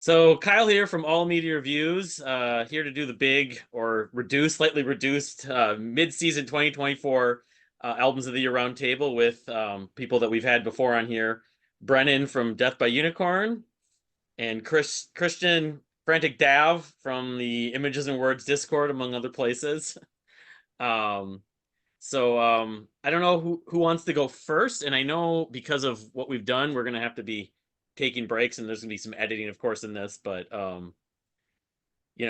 So Kyle here from All Media Reviews, here to do the big or slightly reduced mid-season 2024 albums of the year roundtable with people that we've had before on here. Brennan from Death by Unicorn and Christian Frantic Dav from the Images and Words Discord, among other places. Um, I don't know who wants to go first, and I know because of what we've done, we're gonna have to be taking breaks, and there's gonna be some editing, of course, in this. But you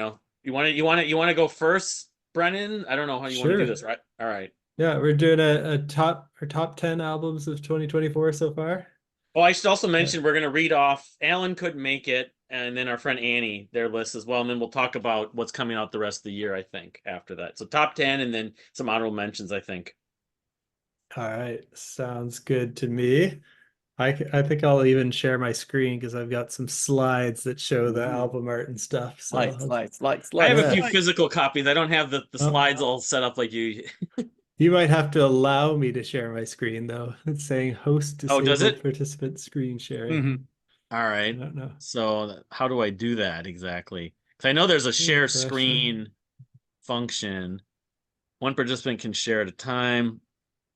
want to go first, Brennan? I don't know how you want to do Sure. this, right? All right. Yeah, we're doing a top 10 albums of 2024 so far. Oh, I should also Yeah. mention we're gonna read off. Alan couldn't make it, and then our friend Annie, their list as well, and then we'll talk about what's coming out the rest of the year. I think after that, so top 10, and then some honorable mentions. I think. All right. Sounds good to me. I think I'll even share my screen because I've got some slides that show the Ooh. album art and stuff. So Lights, lights, lights, I have lights, a few yeah. lights. physical copies. I don't have the Oh, slides all set up like you. you might have to allow me to share my screen though. It's saying host Oh, does disabled it? participant screen sharing. All I right. don't know. So how do I do that exactly? Because I know there's a Good share question. screen function. One participant can share at a time.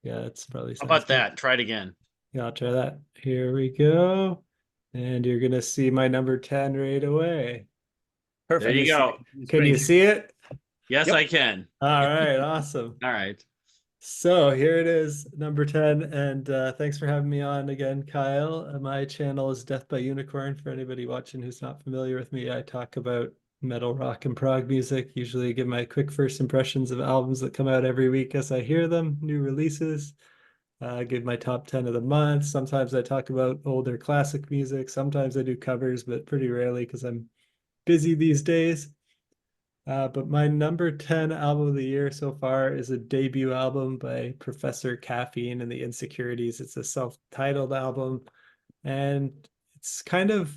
Yeah, it's probably How sounds about good. that? Try it again. Yeah, I'll try that. Here we go. And you're gonna see my number 10 right away. There Can Perfect. you you see, go. can you see it? Yes, I Yep. can. All right, awesome. All right. So here it is, number 10. And thanks for having me on again, Kyle. My channel is Death by Unicorn. For anybody watching who's not familiar with me, I talk about metal, rock, and prog music. Usually give my quick first impressions of albums that come out every week as I hear them, new releases. Give my top 10 of the month. Sometimes I talk about older classic music. Sometimes I do covers, but pretty rarely because I'm busy these days. But my number 10 album of the year so far is a debut album by Professor Caffeine and the Insecurities. It's a self-titled album, and it's kind of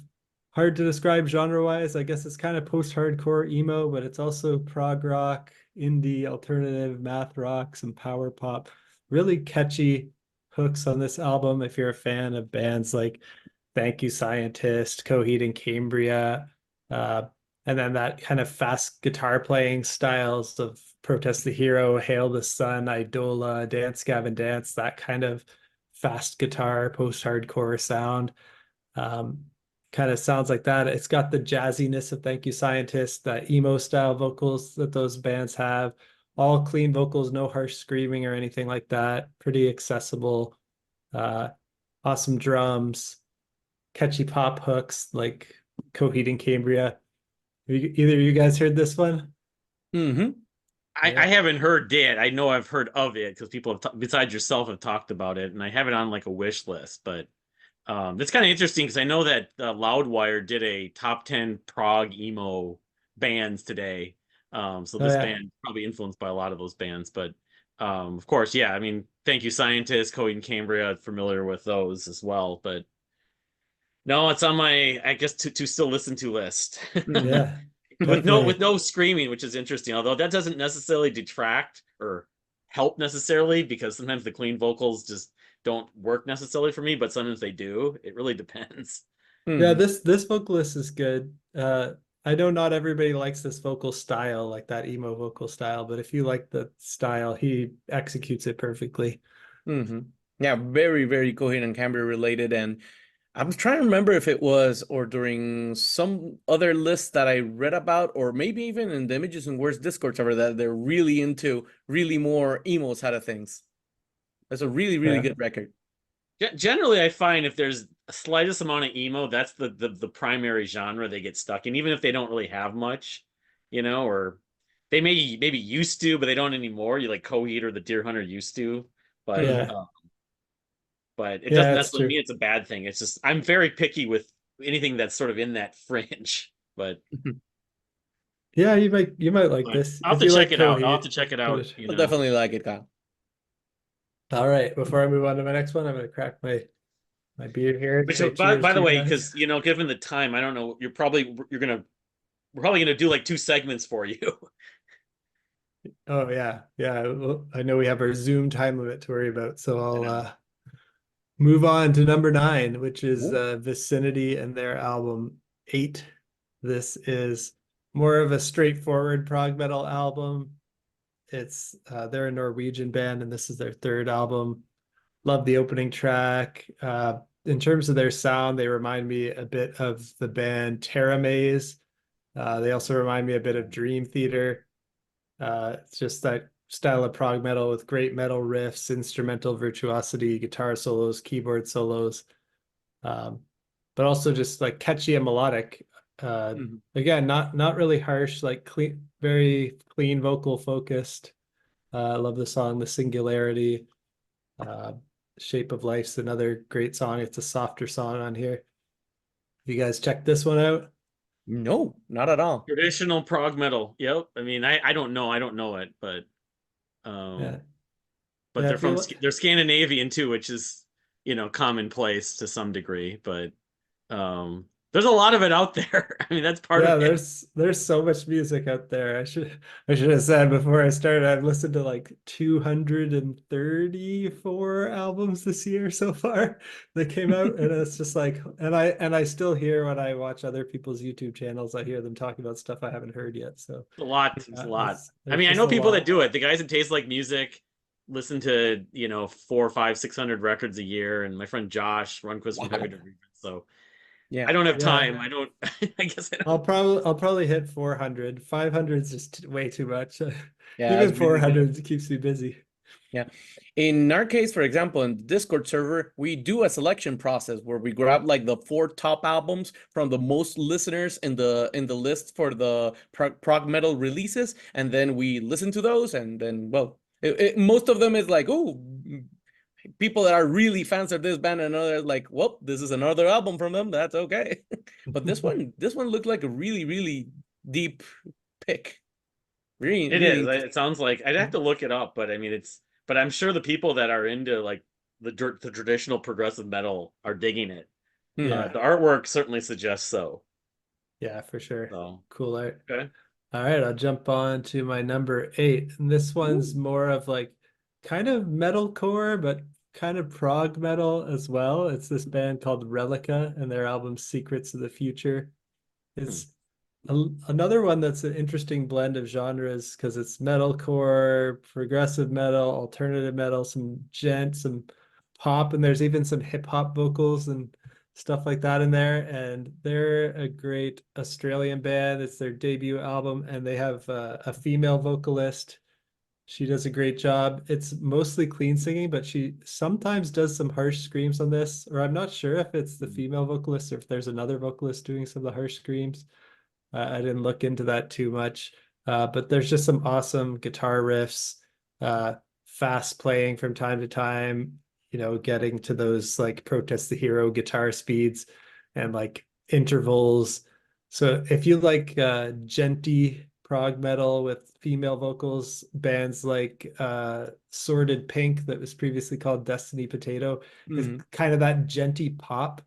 hard to describe genre-wise. I guess it's kind of post-hardcore emo, but it's also prog rock, indie, alternative, math rock, some power pop. Really catchy hooks on this album if you're a fan of bands like Thank You Scientist, Coheed and Cambria, uh, and then that kind of fast guitar playing styles of Protest the Hero, Hail the Sun, Idola, Dance Gavin Dance, that kind of fast guitar post-hardcore sound. Um, Kind of sounds like that. It's got the jazziness of Thank You Scientist, that emo style vocals that those bands have. All clean vocals, no harsh screaming or anything like that. Pretty accessible. Uh, awesome drums, catchy pop hooks like Coheed and Cambria. Either of you guys heard this one? Mm-hmm. I Yeah. haven't heard it. I know I've heard of it because people have besides yourself have talked about it, and I have it on like a wish list. But that's kind of interesting because I know that Loudwire did a top 10 prog emo bands today. So Oh this yeah. band probably influenced by a lot of those bands. But of course, yeah. I mean, Thank You Scientist, Coheed and Cambria, familiar with those as well. But no, it's on my I guess to still listen to list. Mm-hmm. Yeah. With Definitely. no screaming, which is interesting. Although that doesn't necessarily detract or help necessarily because sometimes the clean vocals just don't work necessarily for me, but sometimes they do. It really depends. Yeah, Mm-hmm. this vocalist is good. I know not everybody likes this vocal style, like that emo vocal style, but if you like the style, he executes it perfectly. Mm-hmm. Yeah, very, very Coheed and Cambria related. And I'm trying to remember if it was or during some other list that I read about, or maybe even in the Images and Words Discord server that they're really into really more emo side of things. That's a really, really Yeah. good record. Generally, I find if there's a slightest amount of emo, that's the primary genre they get stuck in, even if they don't really have much, or they maybe used to, but they don't anymore. You like Coheed or the Deer Hunter used to, but Mm-hmm. Yeah. but it doesn't Yeah, it's necessarily true. mean it's a bad thing. It's just I'm very picky with anything that's sort of in that fringe. Yeah, you might like But this. I'll have If to you check like it out. I'll have Coheed, to check it give out. it. I'll definitely like it, Kyle. All right, before I move on to my next one, I'm gonna crack my beer here. Which, Say by cheers the to you way, guys. because given the time, I don't know. We're probably gonna do like two segments for you. Oh yeah, yeah. Well, I know we have our Zoom time limit to worry about, so I I'll know. move on to number 9, which is Ooh. Vicinity and their album 8. This is more of a straightforward prog metal album. It's they're a Norwegian band, and this is their third album. Love the opening track. In terms of their sound, they remind me a bit of the band Terra Maze. They also remind me a bit of Dream Theater. It's just that style of prog metal with great metal riffs, instrumental virtuosity, guitar solos, keyboard solos, um, but also just like catchy and melodic. Again, not really harsh, like clean, very clean vocal focused. I love the song "The Singularity." Uh, "Shape of Life's" another great song. It's a softer song on here. You guys check this one out? No, not at all. Traditional prog metal. Yep. I mean, I don't know it, Yeah, but yeah. they're If you from look, they're Scandinavian too, which is, commonplace to some degree, but there's a lot of it out there. I mean, that's part yeah, of it. there's so much music out there. I should have said before I started, I've listened to like 234 albums this year so far that came out, and it's just like, and I still hear when I watch other people's YouTube channels, I hear them talking about stuff I haven't heard yet. So It's a lot. It's a yeah, lot. it's I there's mean, I just know a people that lot. do it. The guys that taste like music listen to, 4, 5, 600 records a year. And my friend Josh Runquist from Heavy Wow. Degrees. So Yeah. I don't have Yeah, time. I don't, I guess I don't. I'll probably hit 400. 500 is just way too much. Yeah, Even it's really good. 400 keeps me busy. Yeah. In our case, for example, in the Discord server, we do a selection process where we grab like the 4 top albums from the most listeners in the list for the prog metal releases, and then we listen to those, and then most of them is like, oh, people that are really fans of this band, and others like, well, this is another album from them. That's okay. But this one looked like a really, really deep pick. Really, It really is. interesting. It sounds like I'd have to look it up, but I mean, but I'm sure the people that are into like the traditional progressive metal are digging it. Mhm. Yeah, The artwork certainly suggests so. yeah, for sure. So, Cool art. okay. All right, I'll jump on to my number 8. And this one's Ooh. more of like kind of metalcore, but kind of prog metal as well. It's this band called Relica and their album Secrets of the Future. Hmm. It's another one that's an interesting blend of genres because it's metalcore, progressive metal, alternative metal, some gent, some pop, and there's even some hip hop vocals and stuff like that in there. And they're a great Australian band. It's their debut album, and they have a female vocalist. She does a great job. It's mostly clean singing, but she sometimes does some harsh screams on this, or I'm not sure if it's the female vocalist or if there's another vocalist doing some of the harsh screams. I didn't look into that too much, but there's just some awesome guitar riffs, uh, fast playing from time to time, getting to those like Protest the Hero guitar speeds and like intervals. So if you like genty prog metal with female vocals, bands like Sordid Pink that was previously called Destiny Potato is Mhm. kind of that genty pop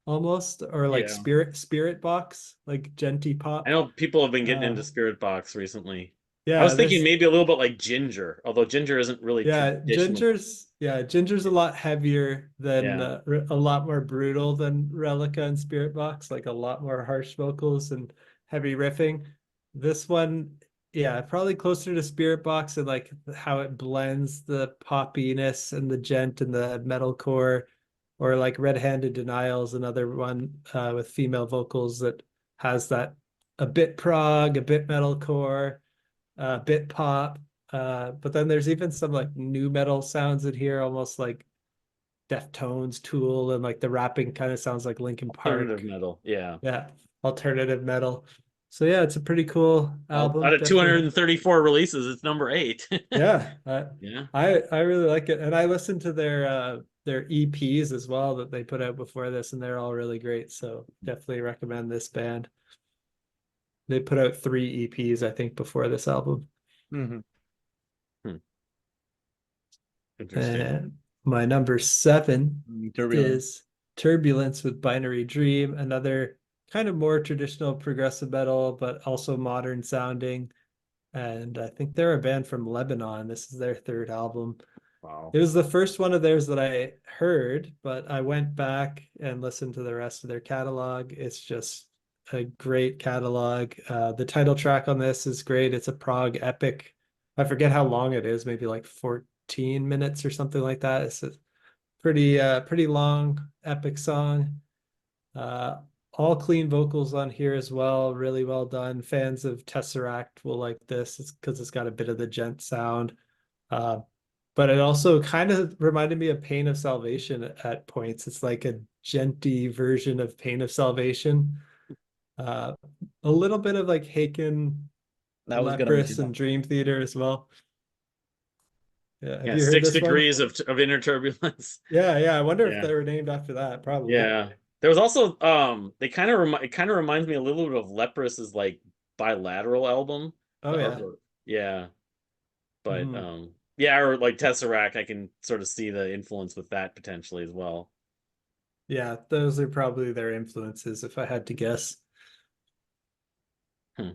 almost, or like Yeah. Spirit Box, like genty I pop. know people have been getting Uh, into Spirit Box recently. I yeah, was thinking there's maybe a little bit like Ginger, although Ginger isn't really traditional. Ginger's a lot heavier than Yeah. a lot more brutal than Relica and Spirit Box, like a lot more harsh vocals and heavy riffing. This one, yeah, probably closer to Spirit Box and like how it blends the poppiness and the gent and the metalcore, or like Red Handed Denials, another one with female vocals that has that a bit prog, a bit metalcore, a bit pop. But then there's even some like new metal sounds in here, almost like Deftones, Tool, and like the rapping kind of sounds like Linkin Alternative Park. metal. Yeah. Yeah, alternative metal. So yeah, it's a pretty cool Well, album. out of Definitely. 234 releases, it's number 8. Yeah, Yeah. I really like it, and I listened to their EPs as well that they put out before this, and they're all really great. So definitely recommend this band. They put out 3 EPs, I think, before this album. Mhm. Hmm. Interesting. And my number 7 Turbulence. is Turbulence with Binary Dream, another kind of more traditional progressive metal, but also modern sounding. And I think they're a band from Lebanon. This is their third album. Wow. It was the first one of theirs that I heard, but I went back and listened to the rest of their catalog. It's just a great catalog. The title track on this is great. It's a prog epic. I forget how long it is, maybe like 14 minutes or something like that. It's a pretty long epic song. Uh, all clean vocals on here as well, really well done. Fans of Tesseract will like this. It's because it's got a bit of the gent sound. Uh, but it also kind of reminded me of Pain of Salvation at points. It's like a genty version of Pain of Salvation. Uh, a little bit of like Haken, I was gonna Leprous, mention and that. Dream Theater as well. Yeah, have Yeah, you heard six this one? degrees of inner turbulence. Yeah. I wonder if Yeah. they were named after that. Probably. Yeah. There was also they kind of it kind of reminds me a little bit of Leprous' like bilateral album. Oh The yeah. artwork. Yeah. But Mhm. yeah, or like Tesseract, I can sort of see the influence with that potentially as well. Yeah, those are probably their influences, if I had to guess. Hmm.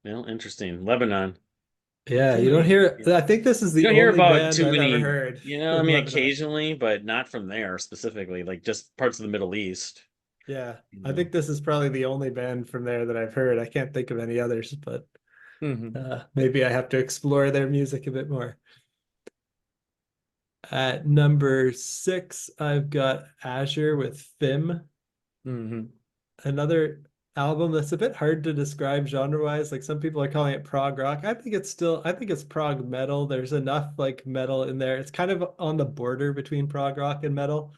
Well, interesting. Lebanon. Not Yeah, too you don't many. hear. You I think this is the don't hear only about band too I've ever many, heard I from mean Lebanon. occasionally, but not from there specifically, like just parts of the Middle East, Yeah, you I know. think this is probably the only band from there that I've heard. I can't think of any others, but maybe I have to explore their music a bit more. At number 6, I've got Azure with Fim, Mm-hmm. another album that's a bit hard to describe genre-wise. Like some people are calling it prog rock. I think it's prog metal. There's enough like metal in there. It's kind of on the border between prog rock and metal.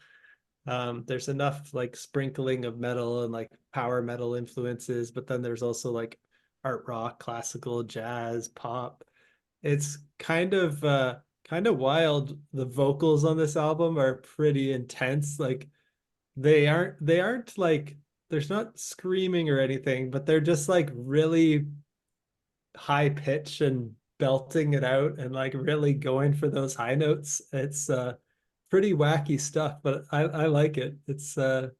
There's enough like sprinkling of metal and like power metal influences, but then there's also like art rock, classical, jazz, pop. It's kind of wild. The vocals on this album are pretty intense. Like they aren't like there's not screaming or anything, but they're just like really high pitch and belting it out and like really going for those high notes. It's pretty wacky stuff, but I like it. It's oh,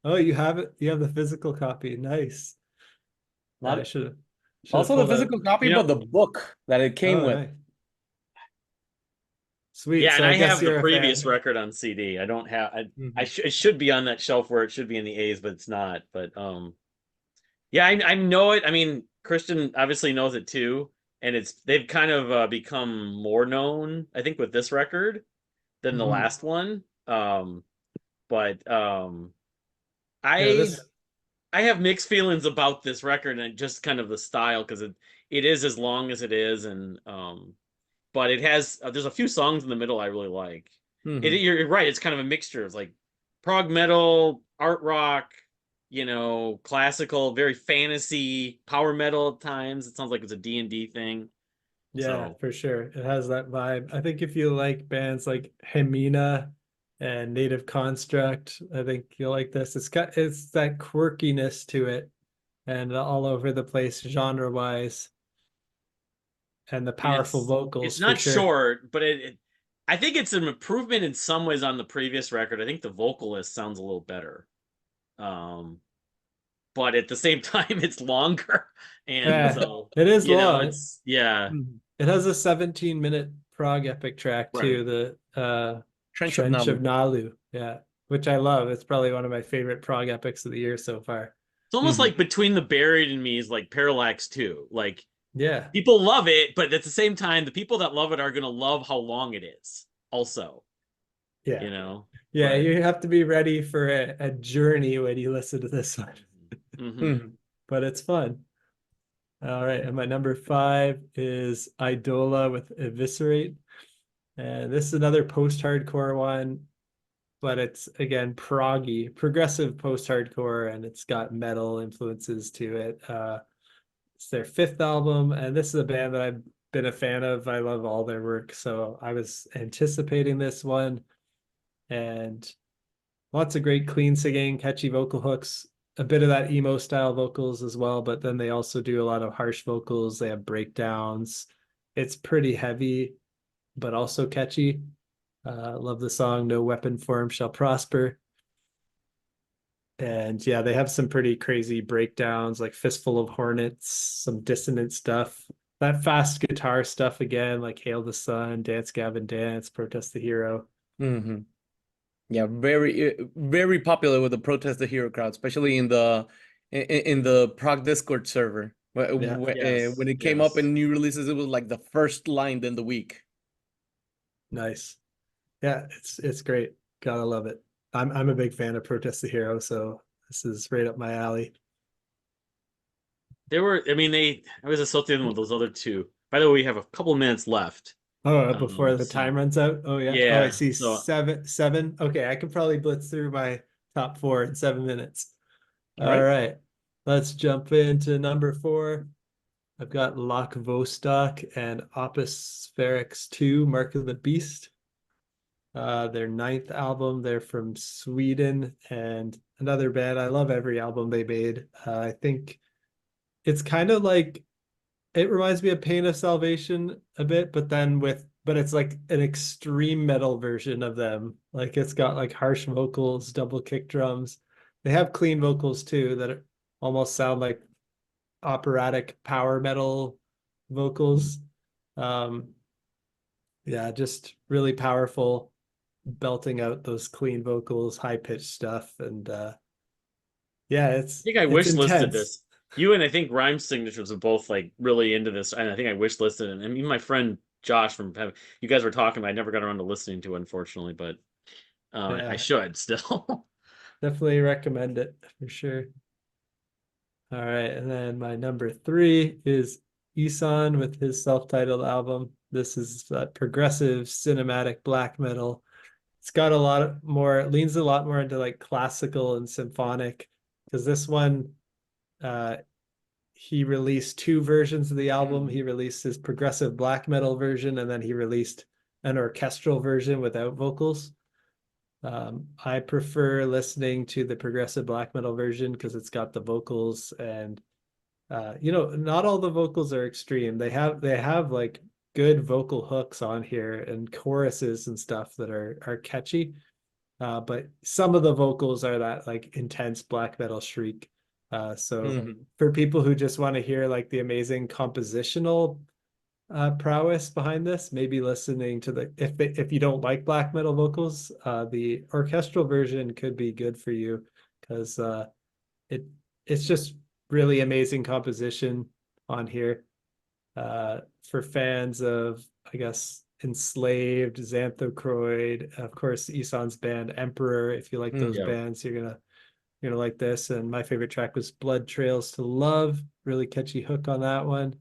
you have it. You have the physical copy. Nice. I Not should have also the pulled out. physical copy, You but know, the book that it came Oh, with. nice. Sweet. yeah, and So I I guess have the you're a previous fan. record on CD. I don't have Mhm. it should be on that shelf where it should be in the A's, but it's not. But yeah, I know it. I mean, Christian obviously knows it too, and they've kind of become more known, I think, with this record than the Mhm. last one. But Yeah, I this I have mixed feelings about this record and just kind of the style because it is as long as it is, and but it has there's a few songs in the middle I really like. Mm-hmm. You're right, it's kind of a mixture of like prog metal, art rock, classical, very fantasy, power metal at times. It sounds like it's a D&D thing. Yeah, So for sure. It has that vibe. I think if you like bands like Hemina and Native Construct, I think you'll like this. It's that quirkiness to it and all over the place genre-wise and the and powerful it's vocals for not sure. short, but I think it's an improvement in some ways on the previous record. I think the vocalist sounds a little better. Um, but at the same time, it's longer. And Yeah, so, it is long. it's, yeah, Mhm. It has a 17-minute prog epic track right. too, the Trench of Trench of Nalu. Nalu. Yeah, which I love. It's probably one of my favorite prog epics of the year so far. It's almost Mm-hmm. like Between the Buried and Me is like Parallax 2. Like, Yeah. people love it, but at the same time, the people that love it are going to love how long it is, also, Yeah. you know? Yeah, But, you have to be ready for a journey when you listen to this one, mm-hmm. Mm-hmm. but it's fun. All right, and my number 5 is Idola with Eviscerate. And this is another post-hardcore one, but it's again proggy, progressive post-hardcore, and it's got metal influences to it. It's their 5th album, and this is a band that I've been a fan of. I love all their work, so I was anticipating this one, and lots of great clean singing, catchy vocal hooks, a bit of that emo style vocals as well, but then they also do a lot of harsh vocals. They have breakdowns. It's pretty heavy, but also catchy. Love the song No Weapon Form Shall Prosper. And yeah, they have some pretty crazy breakdowns, like Fistful of Hornets, some dissonant stuff. That fast guitar stuff again, like Hail the Sun, Dance Gavin Dance, Protest the Hero. Mm-hmm. Yeah, very very popular with the protest the hero crowd, especially in the in the prog Discord server. Yeah. Yes, When it came up yes. in new releases, it was like the first line in the week. Nice. Yeah, it's great. Gotta love it. I'm a big fan of Protest the Hero, so this is right up my alley. They were, I mean, I was associating them with those other two. By the way, we have a couple minutes left. Oh, before the So time runs out. Oh yeah. Oh, I yeah, see so seven. Okay, I could probably blitz through my top four in 7 minutes. All All right. right. Let's jump into number four. I've got Loch Vostok and Opus Spherix 2, Mark of the Beast. Their ninth album. They're from Sweden and another band. I love every album they made. I think it's kind of like it reminds me of Pain of Salvation a bit, but it's like an extreme metal version of them. Like it's got like harsh vocals, double kick drums. They have clean vocals too that almost sound like operatic power metal vocals. Um, yeah, just really powerful, belting out those clean vocals, high pitched stuff, and yeah, I think I it's wish listed intense. this. You and I think Rhyme Signatures are both like really into this, and I think I wish listed it. And even my friend Josh from you guys were talking, but I never got around to listening to it, unfortunately. But I Yeah, should still. definitely recommend it for sure. All right, and then my number three is Isan with his self-titled album. This is progressive cinematic black metal. It's got a lot more, it leans a lot more into like classical and symphonic, because this one, uh, he released two versions of the album. He released his progressive black metal version, and then he released an orchestral version without vocals. I prefer listening to the progressive black metal version because it's got the vocals and not all the vocals are extreme. They have like good vocal hooks on here and choruses and stuff that are catchy. But some of the vocals are that like intense black metal shriek. So Mhm. for people who just want to hear like the amazing compositional prowess behind this, maybe listening to if you don't like black metal vocals, the orchestral version could be good for you because it it's just really amazing composition on here. For fans of, I guess, Enslaved, Xanthocroid, of course, Isan's band Emperor. If you like those Yeah, bands, you're gonna like this. And my favorite track was Blood Trails to Love. Really catchy hook on that one.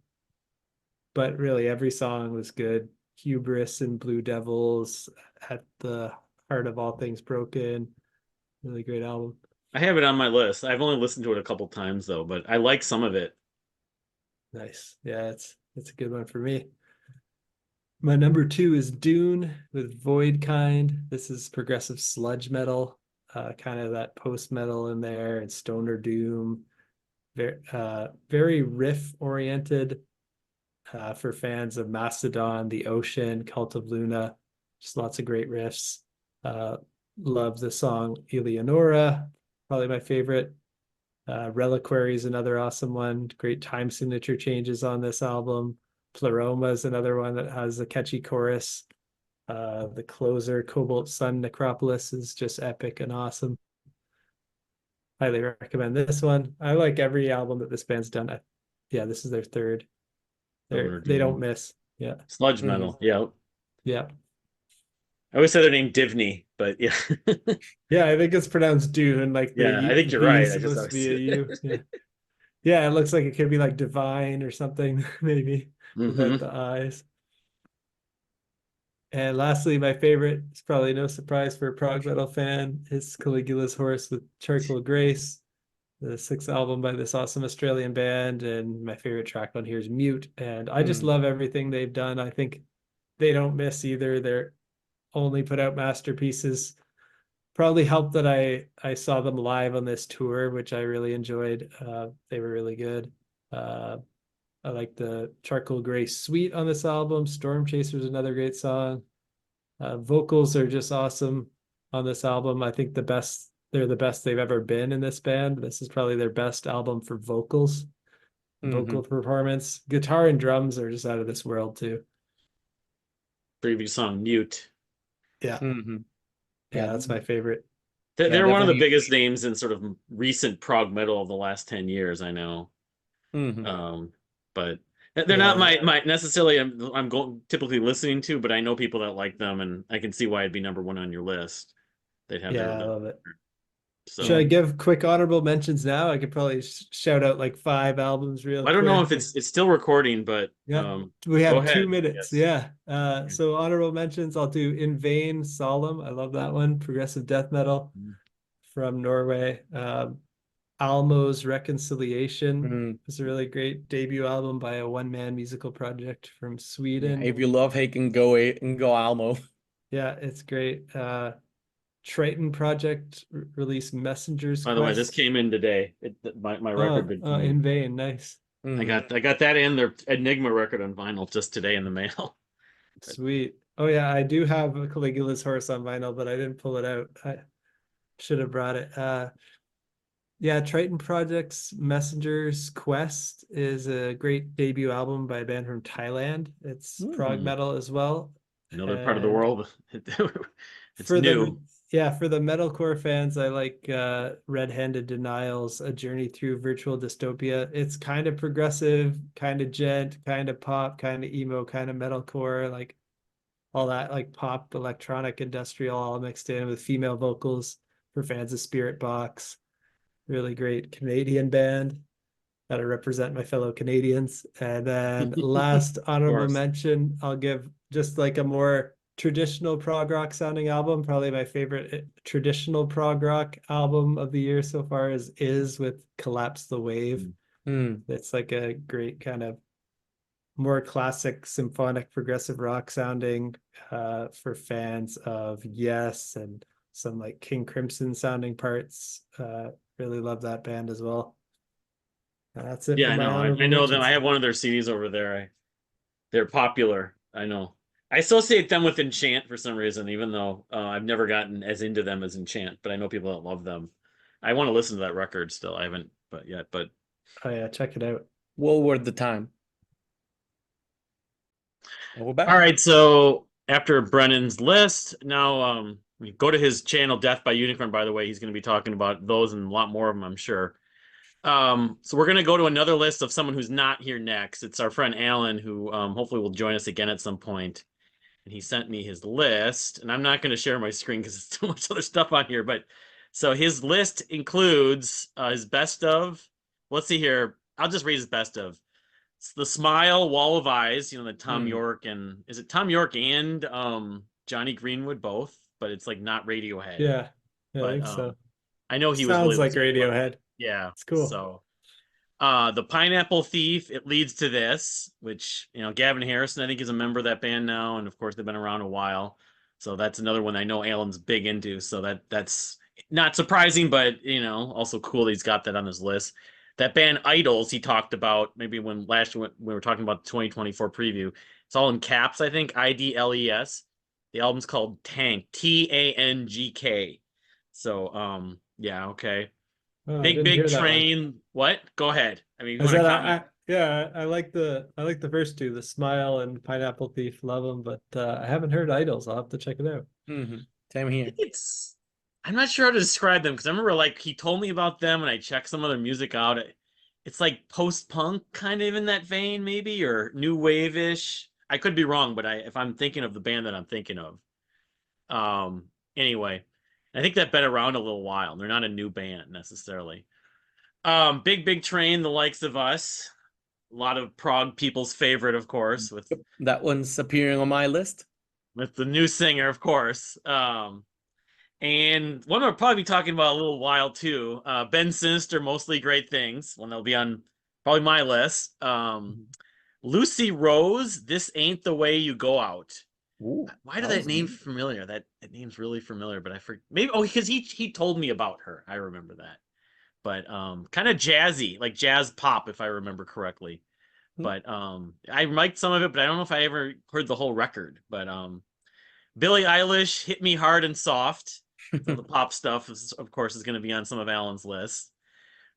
But really, every song was good. Hubris and Blue Devils at the heart of all things broken. Really great album. I have it on my list. I've only listened to it a couple times though, but I like some of it. Nice. Yeah, it's a good one for me. My number two is Dune with Voidkind. This is progressive sludge metal, kind of that post metal in there and stoner doom. Very riff oriented for fans of Mastodon, The Ocean, Cult of Luna. Just lots of great riffs. Uh, love the song Eleonora, probably my favorite. Reliquary is another awesome one. Great time signature changes on this album. Pleroma is another one that has a catchy chorus. The closer, Cobalt Sun Necropolis, is just epic and awesome. Highly recommend this one. I like every album that this band's done. Yeah, this is their third. Stoner They don't Doom, miss. Yeah, sludge Mhm. metal. Yeah, yeah, I always say their name Divney, but yeah, yeah. I think it's pronounced Dune, like yeah. I the think you're V right. is I just supposed to always. be a U. Yeah, yeah. It looks like it could be like divine or something, maybe without Hmm. the eyes. And lastly, my favorite, it's probably no surprise for a prog metal fan, is Caligula's Horse with Charcoal Grace, the sixth album by this awesome Australian band. And my favorite track on here is Mute. And I just Mm. love everything they've done. I think they don't miss either. They're only put out masterpieces. Probably helped that I saw them live on this tour, which I really enjoyed. They were really good. Uh, I like the Charcoal Grace Suite on this album. Storm Chaser is another great song. Vocals are just awesome on this album. I think they're the best they've ever been in this band. This is probably their best album for vocals, vocal Mhm. performance. Guitar and drums are just out of this world too. Previous song Mute. Yeah, Mhm. yeah, Yeah. that's my favorite. Yeah, They're one of the definitely. biggest names in sort of recent prog metal of the last 10 years, I know. Mhm. But they're not Yeah, my necessarily I'm going typically listening to, but I know people that like them, and I can see why it'd be number one on your list. They'd have yeah, I love it. Should I so give quick honorable mentions now? I could probably shout out like 5 albums real I don't know if quick. it's still recording, but Yeah, we go have ahead. 2 minutes. Yes. Yeah. So honorable mentions, I'll do In Vain, Solemn. I love that one. Progressive death metal from Norway. Almo's Reconciliation Mm. is a really great debut album by a one-man musical project from Yeah, Sweden. if you love Hake and go Almo. Yeah, it's great. Triton Project released Messenger's By the way, this Quest. came in today. My record did come In in. Vain, nice. Mhm. I got that and their Enigma record on vinyl just today in the mail. But Sweet. Oh yeah, I do have a Caligula's Horse on vinyl, but I didn't pull it out. I should have brought it. Yeah, Triton Project's Messenger's Quest is a great debut album by a band from Thailand. It's prog hmm, metal as well. another part of the And world. It's for the new. yeah, for the metalcore fans, I like Red-Handed Denials, A Journey Through Virtual Dystopia. It's kind of progressive, kind of gent, kind of pop, kind of emo, kind of metalcore, like all that like pop, electronic, industrial all mixed in with female vocals for fans of Spirit Box. Really great Canadian band. Gotta represent my fellow Canadians. And then last Of honorable course. mention, I'll give just like a more traditional prog rock sounding album. Probably my favorite traditional prog rock album of the year so far is with Collapse the Wave. Mm. It's like a great kind of more classic symphonic progressive rock sounding for fans of Yes and some like King Crimson sounding parts. Really love that band as well. That's it Yeah, for I my know. I honorable know them. I mentions. have one of their CDs over there. They're popular. I know. I associate them with Enchant for some reason, even though I've never gotten as into them as Enchant, but I know people that love them. I want to listen to that record still. I haven't, but yet. But Oh yeah, check it out. Well worth the time. And we're all back. right, so after Brennan's list, now we go to his channel, Death by Unicorn. By the way, he's going to be talking about those and a lot more of them, I'm sure. So we're going to go to another list of someone who's not here next. It's our friend Alan, who hopefully will join us again at some point. And he sent me his list, and I'm not going to share my screen because there's too much other stuff on here. But so his list includes his best of. Let's see here. I'll just read his best of. It's The Smile, Wall of Eyes. You know, the Tom Mm. York and is it Tom York and Johnny Greenwood both? But it's like not Radiohead. Yeah, yeah, I But think so. I know he was really Sounds like legit about that. Radiohead. Yeah. It's cool. So The Pineapple Thief, It Leads to This, which, you know, Gavin Harrison, I think, is a member of that band now, and of course they've been around a while. So that's another one I know Alan's big into. So that's not surprising, but you know, also cool that he's got that on his list. That band Idols he talked about maybe when last year we were talking about the 2024 preview. It's all in caps, I think, IDLES. The album's called Tank, TANGK. So yeah, okay. Oh, I Big didn't Big hear that one. Train. What? Go ahead. I mean, if you I want said to comment. yeah, I like the first two, The Smile and Pineapple Thief, love them, but I haven't heard Idols. I'll have to check it out. Mm-hmm. Same I here. think it's. I'm not sure how to describe them because I remember like he told me about them and I checked some of their music out. It's like post-punk kind of in that vein, maybe, or new wave-ish. I could be wrong, but if I'm thinking of the band that I'm thinking of. Anyway, I think they've been around a little while. They're not a new band necessarily. Big Big Train, the likes of us. A lot of prog people's favorite, of course, Yep. That one's appearing on my list. with the new singer, of course. And one we'll probably be talking about a little while too. Ben Sinister, Mostly Great Things. One that'll be on probably my list. Lucy Rose, This Ain't the Way You Go Out. Ooh, Why did that that was name familiar? That name's really familiar, but I forget. Maybe because he told me about her. I remember that. But kind of jazzy, like jazz pop, if I remember correctly. Hmm. But I liked some of it, but I don't know if I ever heard the whole record. But Billie Eilish, Hit Me Hard and Soft. So the pop stuff, is, of course, is going to be on some of Alan's lists.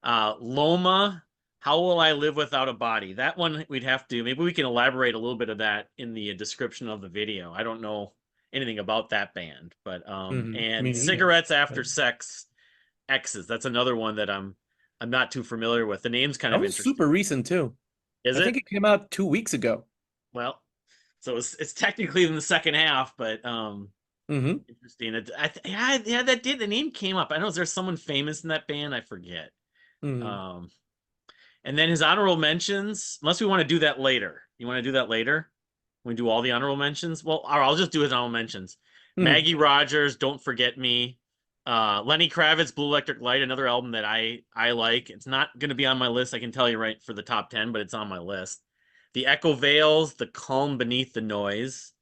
Loma, How Will I Live Without a Body? That one we'd have to, maybe we can elaborate a little bit of that in the description of the video. I don't know anything about that band. But Me and neither. Cigarettes After Sex X's. That's another one that I'm not too familiar with. The name's kind That of was interesting. super recent too. Is I it? think it came out 2 weeks ago. Well, so it's technically in the second half, but Mm-hmm. interesting. Yeah, that did. The name came up. I know there's someone famous in that band. I forget. Mm-hmm. Um, and then his honorable mentions. Unless we want to do that later. You want to do that later? We do all the honorable mentions. Well, I'll just do his honorable mentions. Mm-hmm. Maggie Rogers, Don't Forget Me. Lenny Kravitz, Blue Electric Light, another album that I like. It's not going to be on my list. I can tell you right for the top 10, but it's on my list. The Echo Vales, The Calm Beneath the Noise.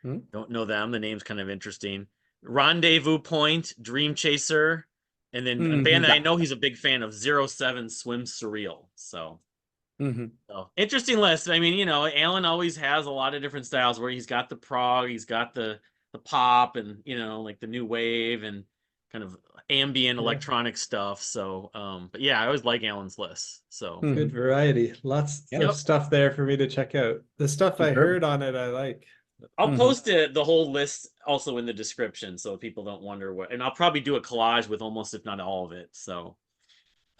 Don't know them. The name's kind of interesting. Rendezvous Point, Dream Chaser, and then a band that I Yeah. know he's a big fan of, 07 Swim Surreal. Mm-hmm. So interesting list. I mean, Alan always has a lot of different styles where he's got the prog, he's got the pop, and like the new wave and kind of ambient electronic stuff. So, but yeah, I always like Alan's list. So, Mm-hmm. Good variety. Lots Yep. of stuff there for me to check out. The stuff I Superb. heard on it, I like. I'll post the whole list also in the description so people don't wonder what, and I'll probably do a collage with almost, if not all of it. So,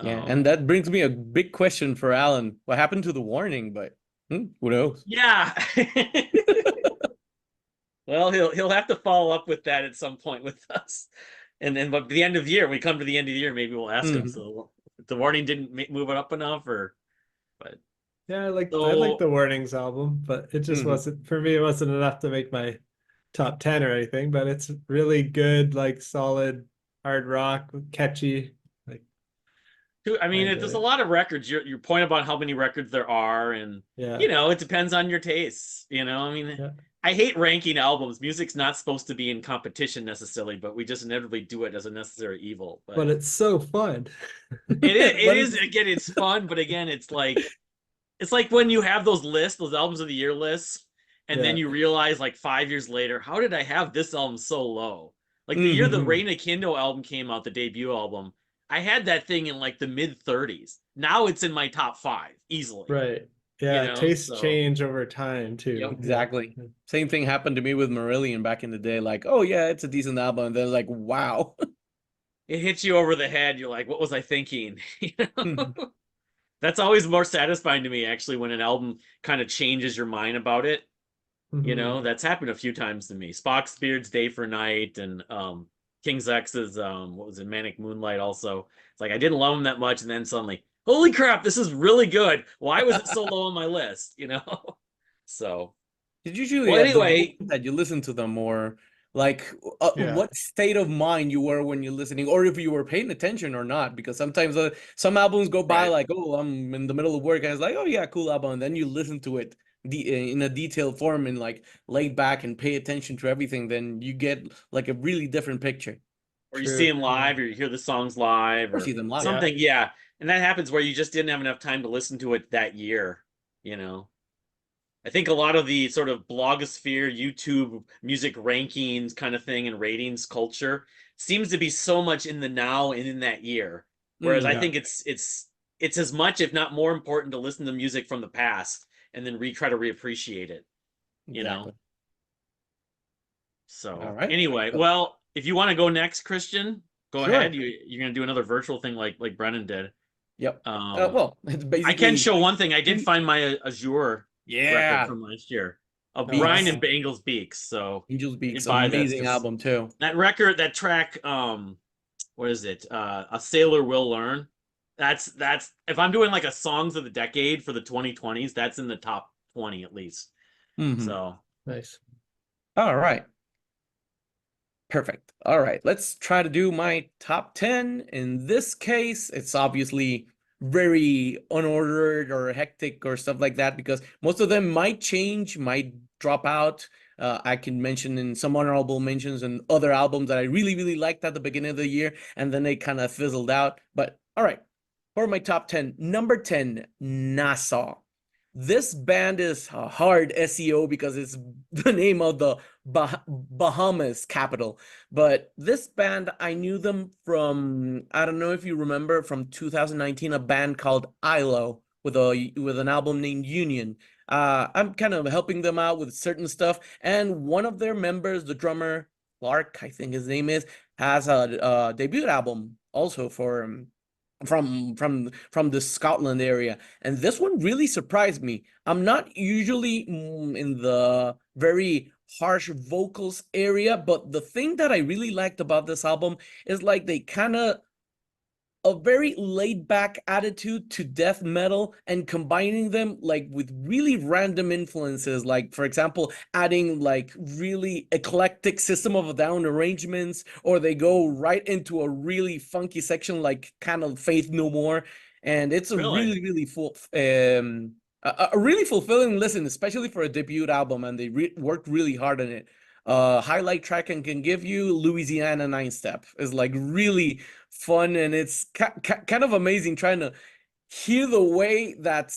Yeah, and that brings me a big question for Alan. What happened to the warning? But who knows? yeah. Well, he'll have to follow up with that at some point with us, and then but the end of the year, when we come to the end of the year, maybe we'll ask him. So if the warning didn't move it up enough, but Yeah, I like so the Warnings album, but it just Mhm. wasn't for me. It wasn't enough to make my top 10 or anything, but it's really good, like solid hard rock, catchy. Like I I mean, enjoy there's a it. lot of records. Your point about how many records there are, and Yeah, it depends on your tastes. I mean, yeah. I hate ranking albums. Music's not supposed to be in competition necessarily, but we just inevitably do it as a necessary evil. But But it's so fun. it is, it But is it's again, it's fun, but again, it's like when you have those lists, those albums of the year lists, and then Yeah. you realize like 5 years later, how did I have this album so low? Like the year the Mhm. Reina Kindo album came out, the debut album, I had that thing in like the mid 30s. Now it's in my top 5 easily. Right. Yeah, tastes So change over time too. yep. Yeah. Exactly. Same thing happened to me with Marillion back in the day. Like, oh yeah, it's a decent album. And then like, wow. It hits you over the head. You're like, what was I thinking? Mhm. That's always more satisfying to me, actually, when an album kind of changes your mind about it. Mhm. That's happened a few times to me. Spock's Beard's Day for Night and King's X's what was it, Manic Moonlight also. It's like I didn't love him that much, and then suddenly, holy crap, this is really good. Why was it so low on my list? So It's usually well at the anyway, moment that you listen to them, or like Yeah. what state of mind you were when you're listening, or if you were paying attention or not. Because sometimes some albums go by right. like, oh, I'm in the middle of work, and it's like, oh yeah, cool album, and then you listen to it in a detailed form and like laid back and pay attention to everything, then you get like a really different picture. Or you see True. him live, or you hear the songs live, Or see or them live. Yeah. something. Yeah. And that happens where you just didn't have enough time to listen to it that year, you know. I think a lot of the sort of blogosphere, YouTube music rankings kind of thing and ratings culture seems to be so much in the now and in that year. Whereas I Mm, Yeah. think it's as much, if not more important, to listen to music from the past and then try to reappreciate it, you know? exactly. All So right. anyway, So, well, if you want to go next, Christian, go ahead. sure. You're gonna do another virtual thing like Brennan did. Yep. Um, Well, it's I can basically show one thing. I did find my Azure record yeah. from last year of Brian Beats. and Bangles Beaks. So Angels I did Beats, buy that amazing because album too. that record, that track, what is it? A Sailor Will Learn. That's if I'm doing like a songs of the decade for the 2020s, that's in the top 20 at least. Hmm. So Nice. All right. Perfect. All right. Let's try to do my top 10. In this case, it's obviously very unordered or hectic or stuff like that because most of them might change, might drop out. I can mention in some honorable mentions and other albums that I really, really liked at the beginning of the year, and then they kind of fizzled out. But all right, for my top 10, number 10, Nassau. This band is a hard SEO because it's the name of the Bahamas capital. But this band, I knew them from, I don't know if you remember, from 2019, a band called ILO. with an album named Union. I'm kind of helping them out with certain stuff, and one of their members, the drummer Clark, I think his name is, has a debut album also for from the Scotland area, and this one really surprised me. I'm not usually in the very harsh vocals area, but the thing that I really liked about this album is like they kind of a very laid back attitude to death metal and combining them like with really random influences, like for example adding like really eclectic System of a Down arrangements, or they go right into a really funky section like kind of Faith No More, and it's a Really? really full a really fulfilling listen, especially for a debut album, and they worked really hard on it. Highlight track and can give you Louisiana 9-step is like really fun, and it's kind of amazing trying to hear the way very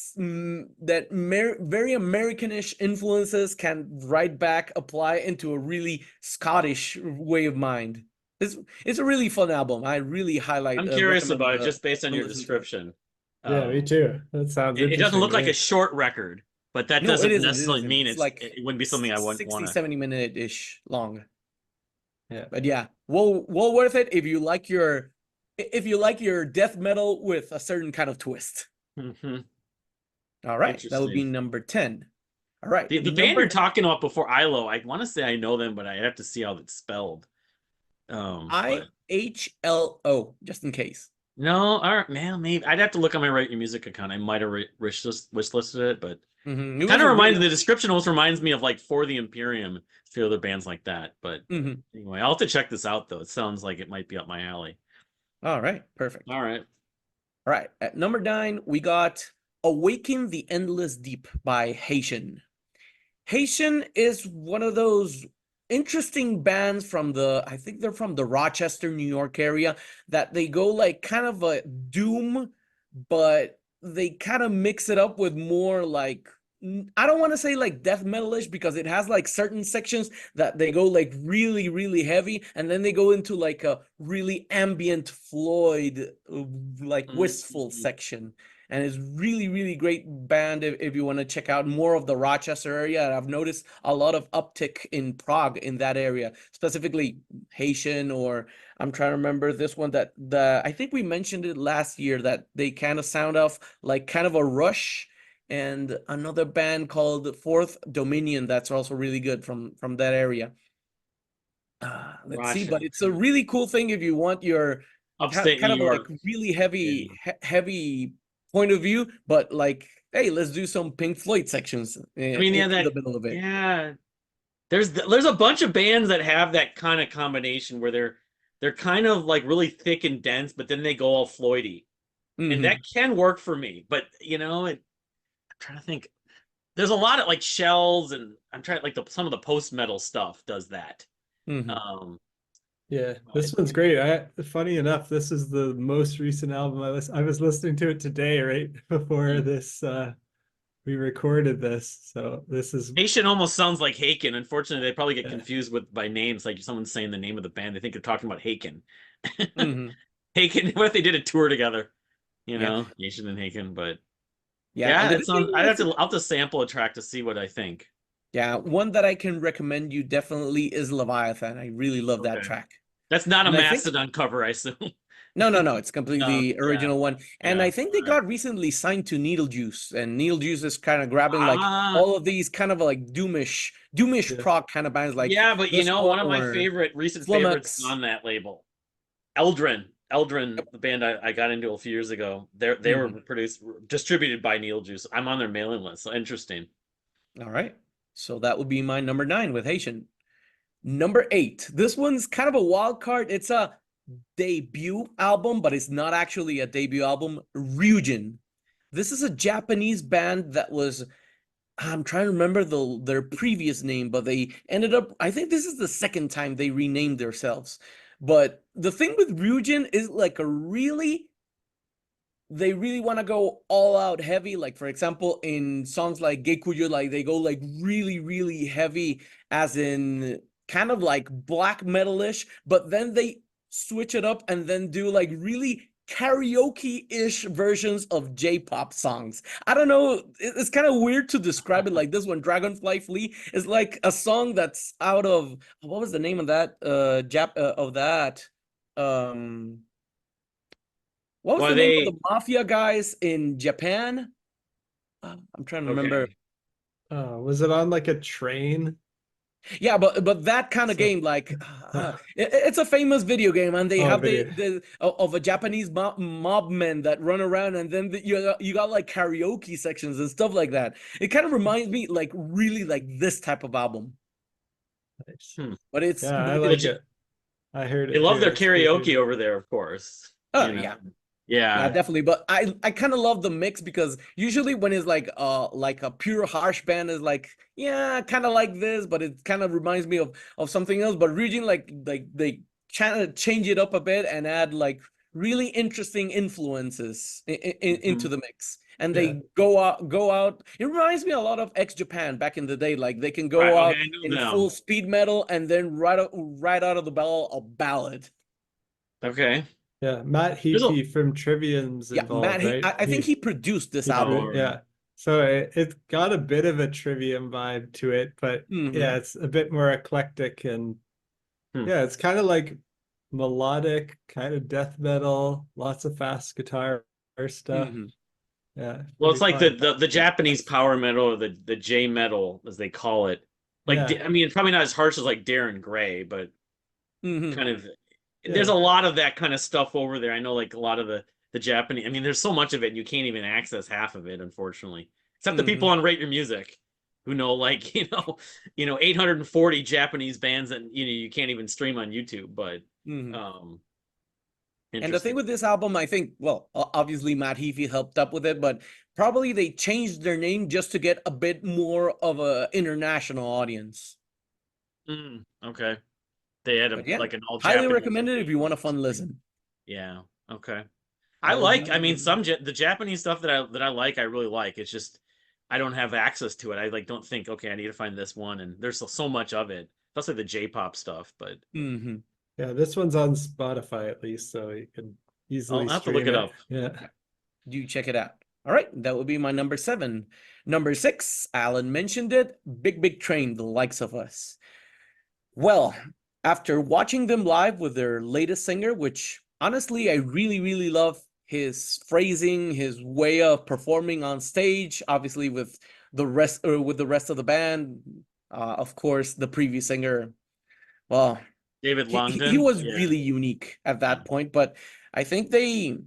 Americanish influences can right back apply into a really Scottish way of mind. It's a really fun album. I really I'm curious recommend about it just based on the your listen to it. description. Yeah, me too. That sounds It doesn't interesting look to like me. a short record, but that No, it doesn't isn't. It necessarily isn't. mean It's like it wouldn't be something I wouldn't 60, want to. 70-minute-ish long. Yeah. But yeah, well worth it if you like your death metal with a certain kind of twist. Mm-hmm. All right, that would be Interesting. number 10. All right, The band you're talking about before ILO, I want to say I know them, but I have to see how it's spelled. But IHLO, just in case. no, all right, man, maybe I'd have to look on my Write Your Music account. I might have wish listed it, but It kind was of a reminds really the description almost reminds me of like For the Imperium, a few other bands like that. But anyway, I'll have to check this out though. It sounds like it might be up my alley. All right, perfect. All right. All right, at number 9, we got Awaken the Endless Deep by Haitian. Haitian is one of those interesting bands from I think they're from the Rochester, New York area, that they go like kind of a doom, but they kind of mix it up with more like, I don't want to say like death metalish, because it has like certain sections that they go like really heavy, and then they go into like a really ambient Floyd like wistful section. And it's really great band if you want to check out more of the Rochester area. I've noticed a lot of uptick in Prague in that area, specifically Haitian, or I'm trying to remember this one that I think we mentioned it last year, that they kind of sound off like kind of a Rush, and another band called Fourth Dominion that's also really good from that area. Let's see, but it's a really cool thing if you want your Upstate kind New of York. like really heavy point of view, but like, hey, let's do some Pink Floyd sections I mean, yeah, in the middle of it. yeah. There's a bunch of bands that have that kind of combination where they're kind of like really thick and dense, but then they go all Floydy, and that can work for me. But I'm trying to think. There's a lot of like Shells, and I'm trying like some of the post metal stuff does that. Yeah, this one's great. Funny enough, this is the most recent album I was listening to it today, right before this we recorded this. So this is Haitian almost sounds like Haken. Unfortunately, they probably get confused by names. Like someone's saying the name of the band, they think they're talking about Haken. Haken, what if they did a tour together? Haitian and Haken, but yeah, it sounds. I'll have to sample a track to see what I think. Yeah, one that I can recommend you definitely is Leviathan. I really love that track. That's not a Mastodon cover, I assume. No, it's completely original one. And I think they got recently signed to Needle Juice, and Needle Juice is kind of grabbing like all of these kind of like doomish prog kind of bands. Like but one of my recent favorites on that label, Eldrin, the band I got into a few years ago. They were distributed by Needle Juice. I'm on their mailing list. So interesting. All right. So that would be my number 9 with Haitian. Number 8. This one's kind of a wild card. It's a debut album, but it's not actually a debut album. Ryujin. This is a Japanese band that was, I'm trying to remember their previous name, but they ended up, I think this is the second time they renamed themselves. But the thing with Ryujin is like they really want to go all out heavy. Like, for example, in songs like Gekujo, like they go like really heavy, as in kind of like black metalish, but then they switch it up and then do like really karaoke-ish versions of J-pop songs. I don't know, it's kind of weird to describe it like this one. Dragonfly Flea is like a song that's out of, what was the name of that what was Well, the name of the they mafia guys in Japan? I'm trying to remember. okay. Was it on like a train? Yeah, but that kind of So, game, like it's a famous video game, and they oh, have video. the of a Japanese mob men that run around, and then you got like karaoke sections and stuff like that. It kind of reminds me like really like this type of album, Nice. Hmm. but it's Yeah, I really like They it. I heard it love too. their It's pretty karaoke good. over there, of course. oh You know. yeah. Yeah, Yeah. definitely. But I kind of love the mix because usually when it's like a pure harsh band is like, yeah, kind of like this, but it kind of reminds me of something else. But Region like they change it up a bit and add like really interesting influences into Mhm. the mix. And Yeah. they go out. It reminds me a lot of X Japan back in the day. Like they can Right. go Okay, out I know in full them. speed metal and then right out of the bell a ballad. Okay. Yeah. Matt There's a Heafy from Trivium's Yeah, Matt. involved, right? I think he produced this oh, album. right. Yeah. So it's got a bit of a Trivium vibe to it, but Hmm. yeah, it's a bit more eclectic and Hmm. yeah, it's kind of like melodic, kind of death metal, lots of fast guitar stuff. Hmm. Yeah, Well, pretty it's like the, fun. the the Japanese power metal or the J metal as they call it. Like Yeah. I mean, it's probably not as harsh as like Darren Gray, but Hmm. kind of there's Yeah. a lot of that kind of stuff over there. I know like a lot of the Japanese. I mean, there's so much of it, and you can't even access half of it, unfortunately. Except the people Hmm. on Rate Your Music, who know like 840 Japanese bands that you can't even stream on YouTube. But Hmm. um, And the thing interesting. with this album, I think, well, obviously Matt Heafy helped up with it, but probably they changed their name just to get a bit more of a international audience. Okay, they had a But yeah, like an all highly Japanese recommended if release. you want a fun listen. Yeah. Okay. I That would like. be I mean, the Japanese stuff that I like. I really like. It's just I don't have access to it. I like don't think. Okay, I need to find this one, and there's so much of it. Especially the J-pop stuff. But hmm Yeah, this one's on Spotify at least, so you can I'll easily have to look stream it it. up. Yeah. Yeah, do check it out. All right, that would be my number 7. Number 6, Alan mentioned it. Big Big Train, The Likes of Us. Well, after watching them live with their latest singer, which honestly I really, really love his phrasing, his way of performing on stage, obviously with the rest of the band. Of course, the previous singer, well, David he Longdon. was Yeah. really unique at Yeah. that point, but I think they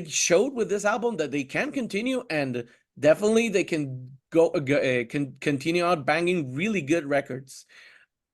showed with this album that they can continue, and definitely they can can continue out banging really good records.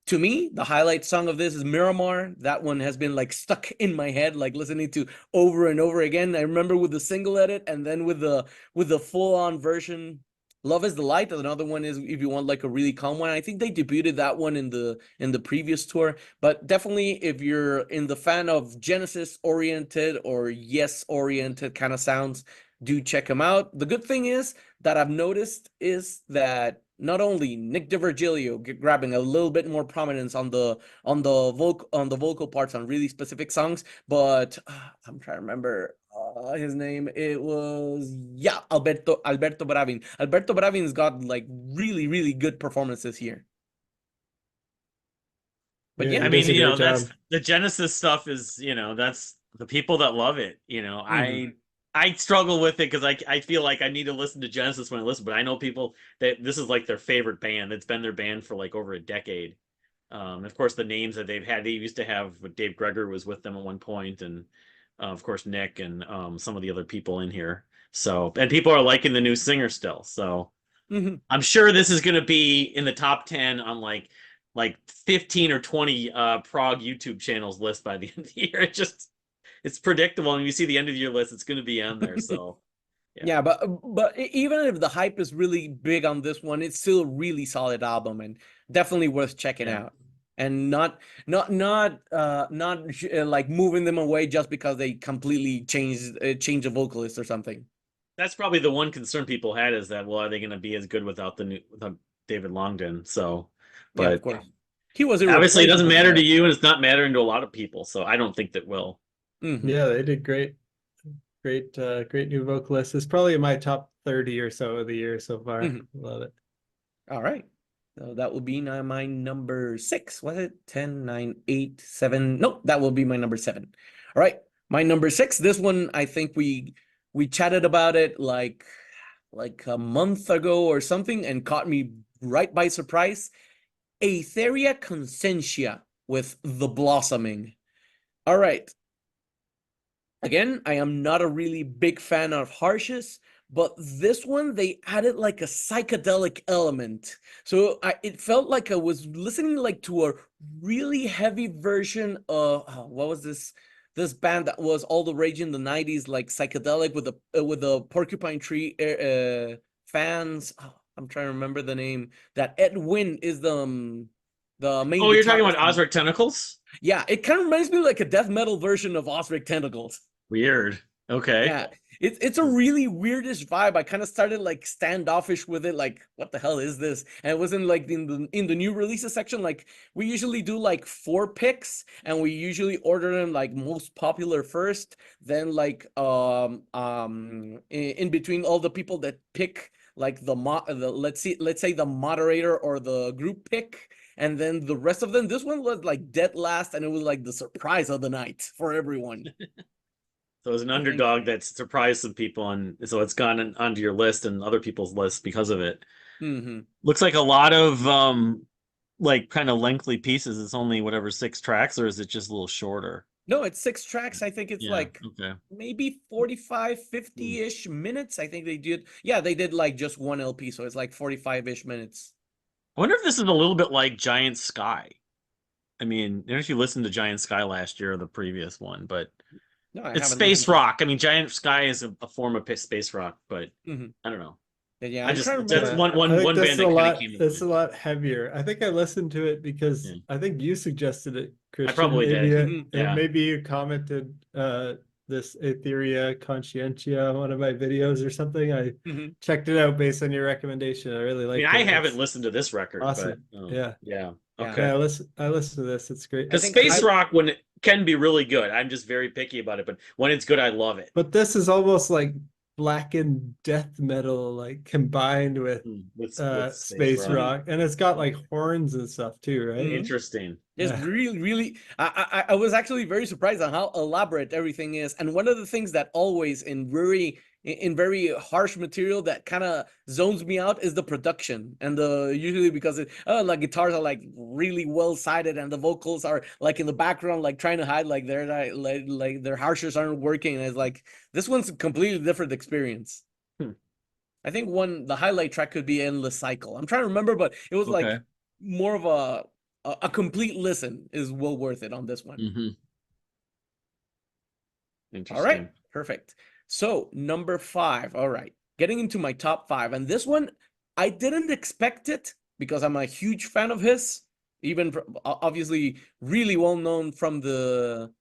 To me, the highlight song of this is Miramar. That one has been like stuck in my head, like listening to over and over again. I remember with the single edit and then with the full-on version. Love is the Light. Another one is if you want like a really calm one. I think they debuted that one in the previous tour. But definitely if you're in the fan of Genesis oriented or Yes oriented kind of sounds, do check them out. The good thing is that I've noticed is that not only Nick DiVirgilio grabbing a little bit more prominence on the vocal parts on really specific songs, but I'm trying to remember his name. It was Alberto Bravin. Alberto Bravin's got like really good performances here. But Yeah, yeah, he I does mean, a great that's job. the Genesis stuff is, that's the people that love it. mhm. I struggle with it because I feel like I need to listen to Genesis when I listen, but I know people that this is like their favorite band. It's been their band for like over a decade. Of course, the names that they've had, they used to have Dave Greger was with them at one point, and of course Nick and some of the other people in here. So, and people are liking the new singer still. So, Mhm. I'm sure this is going to be in the top 10 on like 15 or 20 prog YouTube channels list by the end of the year. It's predictable, and you see the end of the year list, it's going to be on there. So, yeah. Yeah, but even if the hype is really big on this one, it's still a really solid album and definitely worth checking Yeah. out. And not like moving them away just because they completely change a vocalist or something. That's probably the one concern people had is that, well, are they going to be as good without without David Longdon? So, Yeah, of but course. he was Obviously, it doesn't irreplaceable matter to there. you, and it's not mattering to a lot of people. So I don't think that will. Mhm. Yeah, they did great. Great new vocalist. It's probably in my top 30 or so of the year so far. Mhm. Love it. All right. So that will be my number 6. Was it 10, 9, 8, 7? No, that will be my number 7. All right. My number 6. This one, I think we chatted about it like a month ago or something and caught me right by surprise. Aetheria Consentia with The Blossoming. All right. Again, I am not a really big fan of Harshes, but this one they added like a psychedelic element. So it felt like I was listening like to a really heavy version of what was this band that was all the rage in the 90s, like psychedelic with the Porcupine Tree fans. Oh, I'm trying to remember the name. That Ed Wynn is the main Oh, you're talking guitarist. about Osric Tentacles? Yeah, it kind of reminds me like a death metal version of Osric Tentacles. Weird. Okay. Yeah, it's a really weirdish vibe. I kind of started like standoffish with it, like what the hell is this? And it wasn't like in the new releases section. Like we usually do like 4 picks, and we usually order them like most popular first, then like in between all the people that pick like let's say the moderator or the group pick, and then the rest of them. This one was like dead last, and it was like the surprise of the night for everyone. So it was an I think. underdog that surprised some people, and so it's gone onto your list and other people's lists because of it. Mm-hmm. Looks like a lot of like kind of lengthy pieces. It's only whatever 6 tracks, or is it just a little shorter? No, it's 6 tracks. I think it's Yeah. like Okay. maybe 45, 50-ish minutes. I think they did. Yeah, they did like just one LP, so it's like 45-ish minutes. I wonder if this is a little bit like Giant Sky. I mean, I don't know if you listened to Giant Sky last year or the previous one, but No, I it's haven't space listened to it. rock. I mean, Giant Sky is a form of space rock, but Mhm. I don't know. Yeah, I I'm just trying to that's remember. one I think this band is that a kind of lot. came to It's a mind. lot heavier. I think I listened to it because Yeah. I think you suggested it, Christian. probably maybe did. Mhm. Yeah. maybe you commented this Aetheria Conscientia on one of my videos or something. I Mhm. checked it out based on your recommendation. I really I mean, liked I it. haven't It's listened to this record, awesome. but Yeah. yeah. Yeah. Okay. Yeah, I listen to this. It's great. I Because think space rock, when it can be really good, I'm just very picky about it. But when it's good, I love it. But this is almost like blackened death metal, like combined with With space rock, and it's got like horns and stuff too, right? Mhm. Interesting. It's Yeah. really. I was actually very surprised on how elaborate everything is. And one of the things that always in very harsh material that kind of zones me out is the production. And usually because like guitars are like really well sided, and the vocals are like in the background, like trying to hide like like their harshers aren't working. And it's like this one's a completely different experience. Hmm. I think the highlight track could be Endless Cycle. I'm trying to remember, but it was like Okay. more of a complete listen is well worth it on this one. Mm-hmm. All Interesting. right, perfect. So number 5. All right, getting into my top 5, and this one I didn't expect it because I'm a huge fan of his. Even obviously really well known from the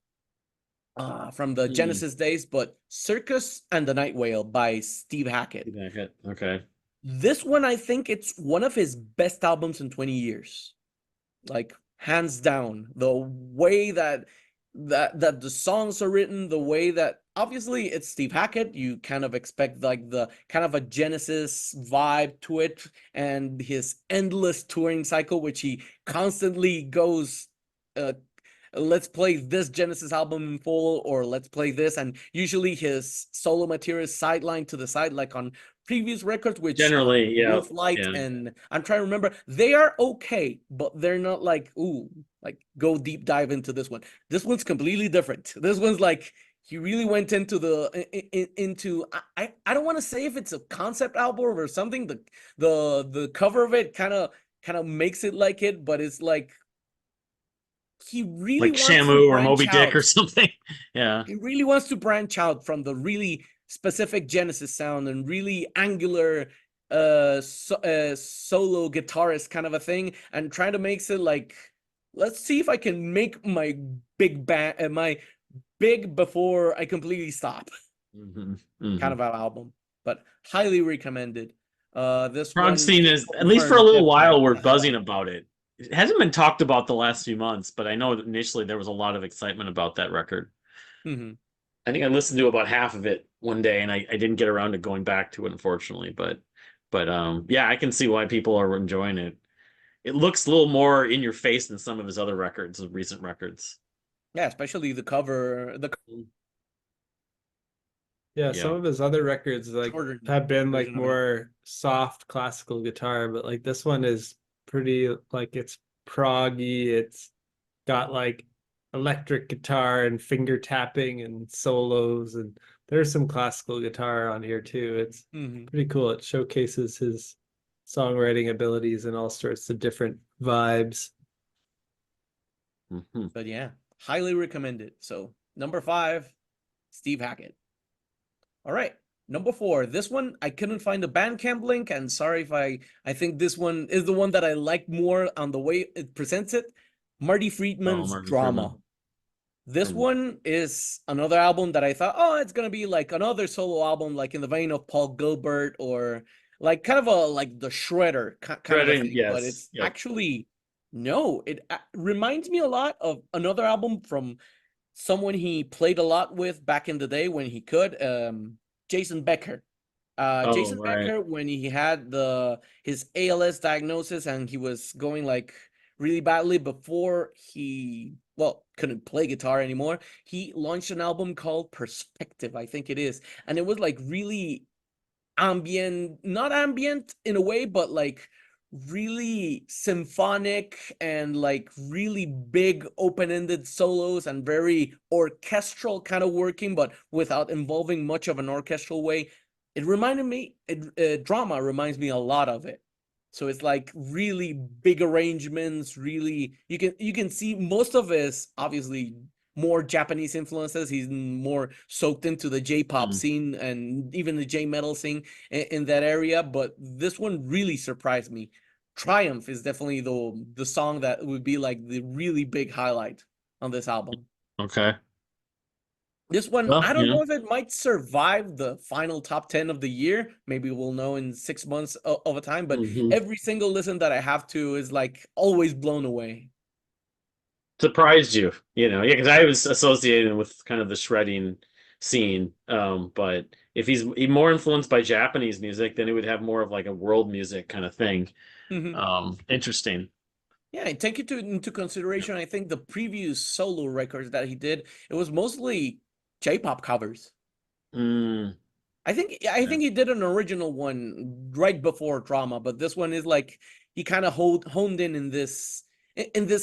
Genesis days, but Circus and the Night Whale by Steve Hackett. Okay. This one, I think it's one of his best albums in 20 years. Like hands down, the way that the songs are written, the way that obviously it's Steve Hackett, you kind of expect like the kind of a Genesis vibe to it, and his endless touring cycle, which he constantly goes let's play this Genesis album in full, or let's play this. And usually his solo material is sidelined to the side, like on previous records, which Generally, yeah. Wolf Light, Yeah. and I'm trying to remember, they are okay, but they're not like, ooh, like go deep dive into this one. This one's completely different. This one's like, he really went into I don't want to say if it's a concept album or something. The cover of it kind of makes it like it, but it's like he really Like wants to Shamu or branch Moby Dick out. or something. Yeah. He really wants to branch out from the really specific Genesis sound and really angular solo guitarist kind of a thing, and trying to make it like, let's see if I can make my big band, my big before I completely stop. Mm-hmm. Kind of an album, but highly recommended. This Prog one, scene is, at least for a little while, we're buzzing about it. It hasn't been talked about the last few months, but I know that initially there was a lot of excitement about that record. Hmm. I think I listened to about half of it one day, and I didn't get around to going back to it, unfortunately. But yeah, I can see why people are enjoying it. It looks a little more in your face than some of his other records, recent records. Yeah, especially the cover, the Yeah, some Yeah. of his other records like shorter have been like version of it. more soft classical guitar, but like this one is pretty like it's proggy. It's got like electric guitar and finger tapping and solos, and there's some classical guitar on here too. It's Hmm. pretty cool. It showcases his songwriting abilities and all sorts of different vibes. Mhm. But yeah, highly recommend it. So number 5, Steve Hackett. All right. Number 4, this one I couldn't find a Bandcamp link, and sorry if I think this one is the one that I like more on the way it presents it. Marty Oh, Friedman's Martin Drama. Freeman. This From one is another album that I thought, oh, it's gonna be like another solo album, like in the vein of Paul Gilbert, or like kind of a like the Shredder kind of a Shredding, thing. But yes. it's Yep. actually no, it reminds me a lot of another album from someone he played a lot with back in the day when he could, Jason Becker. Oh, Jason right. Becker, when he had his ALS diagnosis and he was going like really badly before he couldn't play guitar anymore, he launched an album called Perspective, I think it is, and it was like really ambient, not ambient in a way, but like really symphonic and like really big open-ended solos and very orchestral kind of working, but without involving much of an orchestral way. It reminded me, Drama reminds me a lot of it. So it's like really big arrangements, really you can see most of it is obviously more Japanese influences. He's more soaked into the J-pop Mm. scene and even the J-metal scene in that area. But this one really surprised me. Triumph is definitely the song that would be like the really big highlight on this album. Okay. This one, Well, I don't yeah. know if it might survive the final top 10 of the year. Maybe we'll know in 6 months of a time. But Hmm. every single listen that I have to is like always blown away. Surprised you, yeah, because I was associated with kind of the shredding scene. But if he's more influenced by Japanese music, then it would have more of like a world music kind of thing. Interesting. Yeah, and take it into consideration. I think the previous solo records that he did, it was mostly J-pop covers. Mm, I think he did an original one right before Drama, but this one is like he kind of honed in this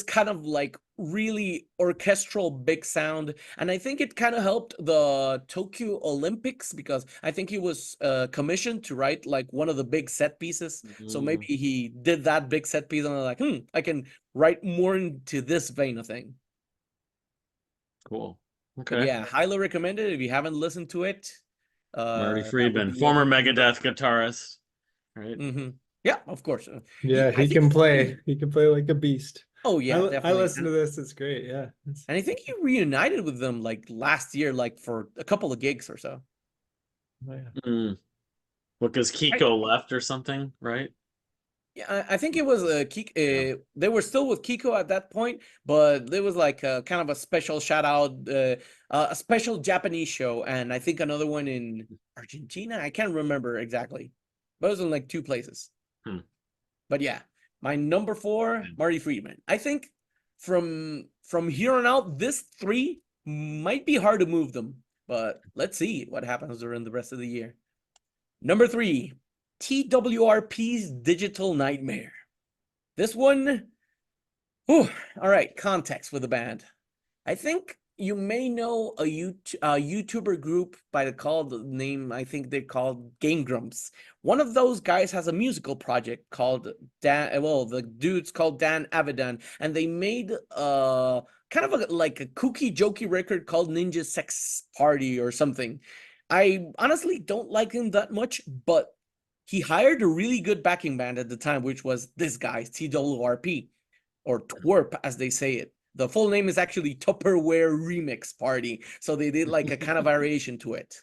kind of like really orchestral big sound, and I think it kind of helped the Tokyo Olympics because I think he was commissioned to write like one of the big set pieces. So maybe mm, he did that big set piece and I'm like, I can write more into this vein of thing. cool. But Okay. yeah, highly recommended if you haven't listened to it. Marty That would Friedman, be a former Megadeth guitarist, right? Yeah, of course. Yeah, I he think can play. He can play like a beast. oh I yeah, I definitely. listen to this. It's great. Yeah. And I think he reunited with them like last year, like for a couple of gigs or so. Oh, yeah. Mm. Because I, Kiko left or something, right? yeah, I think it was Yeah. they were still with Kiko at that point, but there was like a kind of a special shout out, a special Japanese show, and I think another one in Argentina. I can't remember exactly, but it was in like two places. Hmm. But yeah, my number 4, Yeah. Marty Friedman. I think from here on out, this 3 might be hard to move them, but let's see what happens during the rest of the year. Number 3, TWRP's Digital Nightmare. This one, all right, context with the band. I think you may know a YouTuber group by the name, I think they're called Game Grumps. One of those guys has a musical project called the dude's called Dan Avidan, and they made kind of like a kooky jokey record called Ninja Sex Party or something. I honestly don't like him that much, but he hired a really good backing band at the time, which was this guy, TWRP, or twerp as they say it. The full name is actually Tupperware Remix Party. So they did like a kind of variation to it.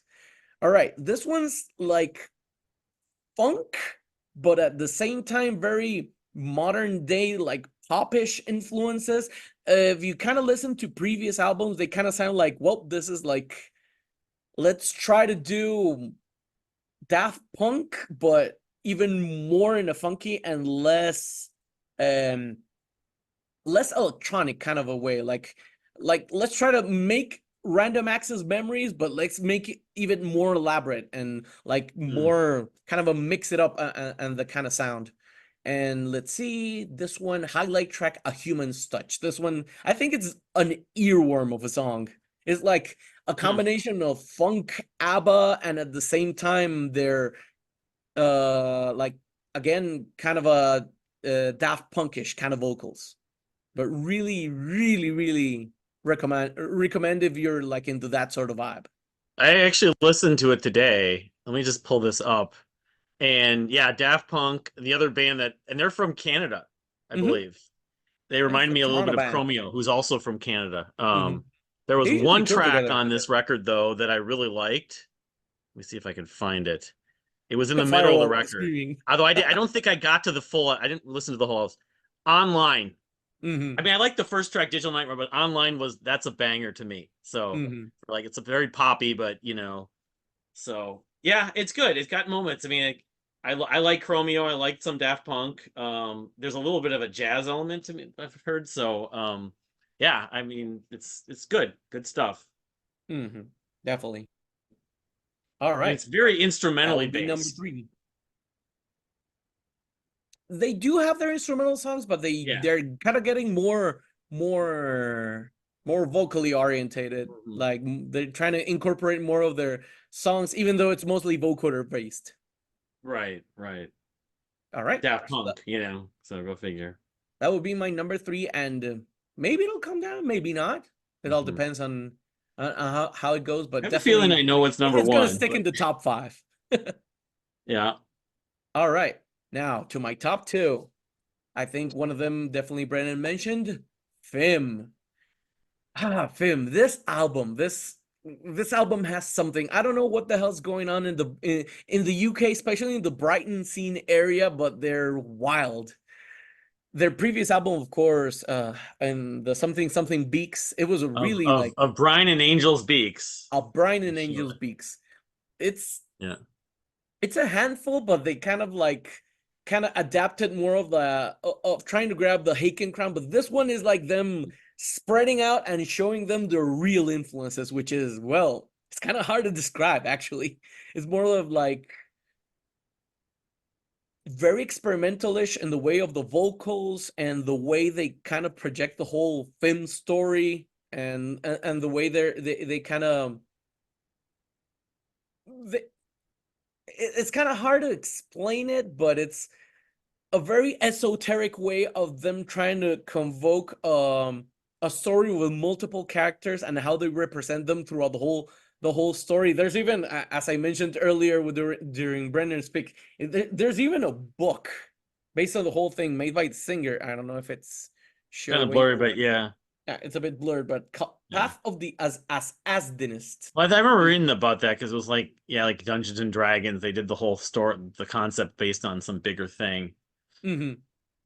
All right, this one's like funk, but at the same time very modern day, like popish influences. If you kind of listen to previous albums, they kind of sound like, well, this is like, let's try to do Daft Punk, but even more in a funky and um less electronic kind of a way. Like let's try to make Random Access Memories, but let's make it even more elaborate and like more kind of a mix it up and the kind of sound. And let's see, this one, highlight track, A Human's Touch. This one, I think it's an earworm of a song. It's like a combination of funk, ABBA, and at the same time they're like, again, kind of a Daft Punkish kind of vocals. But really, really, really recommend if you're like into that sort of vibe. I actually listened to it today. Let me just pull this up. And yeah, Daft Punk, the other band and they're from Canada, I believe. They remind me a little bit of Chromeo, who's also from Canada. There was one track on this record though that I really liked. Let me see if I can find it. It was in the middle of the record. Although I don't think I got to the full. I didn't listen to the whole. Online. I mean, I like the first track, Digital Nightmare, but Online that's a banger to me. So like, it's a very poppy, but so yeah, it's good. It's got moments. I mean, I like Chromeo. I like some Daft Punk. There's a little bit of a jazz element to me, I've heard. So yeah, I mean, it's good stuff. Definitely. All right. And it's very instrumentally based. Number 3. They do have their instrumental songs, but they're kind of getting more vocally orientated. Like they're trying to incorporate more of their songs, even though it's mostly vocoder based. Right. All right. Daft Punk, so go figure. That would be my number 3, and maybe it'll come down, maybe not. It all depends on how it goes, but I have a feeling I know what's number 1. It's gonna stick in the top 5. Yeah. All right. Now to my top 2. I think one of them definitely Brennan mentioned, Fim. Fim. This album has something. I don't know what the hell's going on in the UK, especially in the Brighton scene area, but they're wild. Their previous album, of course, and the something Beaks. It was really like of Brian and Angel's Beaks. Of Brian and Angel's Beaks. It's a handful, but they kind of adapted more of trying to grab the Haken crown. But this one is like them spreading out and showing them their real influences, which is, well, it's kind of hard to describe, actually. It's more of like very experimental-ish in the way of the vocals and the way they kind of project the whole film story and the way they kind of it's kind of hard to explain it, but it's a very esoteric way of them trying to convoke a story with multiple characters and how they represent them throughout the whole story. There's even, as I mentioned earlier during Brendan's pick, there's even a book based on the whole thing made by the singer. I don't know if it's kind of blurry, but yeah, it's a bit blurred. But Path of the Asdinist. Well, I remember reading about that because it was like Dungeons and Dragons. They did the whole story, the concept based on some bigger thing.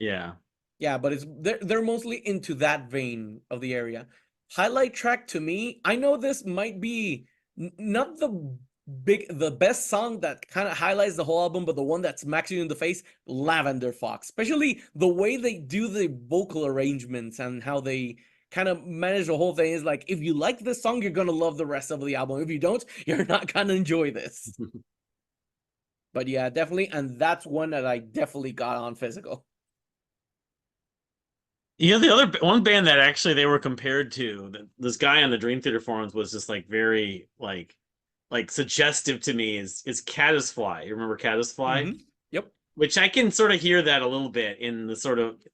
Yeah, but they're mostly into that vein of the area. Highlight track to me, I know this might be not the best song that kind of highlights the whole album, but the one that smacks you in the face, Lavender Fox. Especially the way they do the vocal arrangements and how they kind of manage the whole thing is like, if you like this song, you're gonna love the rest of the album. If you don't, you're not gonna enjoy this. But yeah, definitely, and that's one that I definitely got on physical. The other one band that actually they were compared to, this guy on the Dream Theater forums was just like very like suggestive to me is Caddisfly. You remember Caddisfly? Yep. Which I can sort of hear that a little bit in the sort of,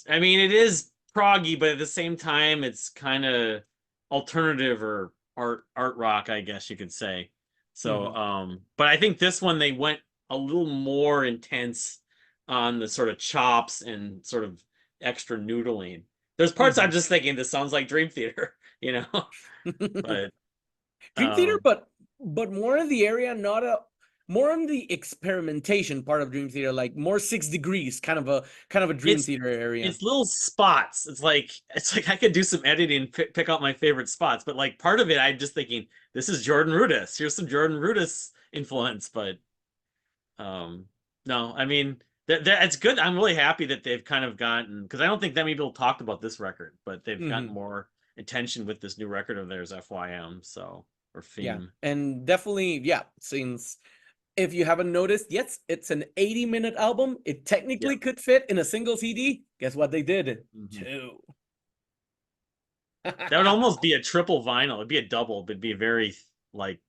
I mean, it is proggy, but at the same time, it's kind of alternative or art rock, I guess you could say. So, but I think this one, they went a little more intense on the sort of chops and sort of extra noodling. There's parts I'm just thinking this sounds like Dream Theater, but Dream Theater, but more in the area, not more on the experimentation part of Dream Theater, like more 6 Degrees, kind of a Dream Theater area. It's little spots. It's like I could do some editing, pick out my favorite spots, but like part of it, I'm just thinking this is Jordan Rudess. Here's some Jordan Rudess influence, but no, I mean it's good. I'm really happy that they've kind of gotten, because I don't think that many people talked about this record, but they've gotten more attention with this new record of theirs, FYM. So or Yeah, Theme. and definitely, yeah, since if you haven't noticed, yes, it's an 80-minute album. It technically could fit in a single CD. Guess what they did? 2. That would almost be a triple vinyl. It'd be a double, but it'd be a very like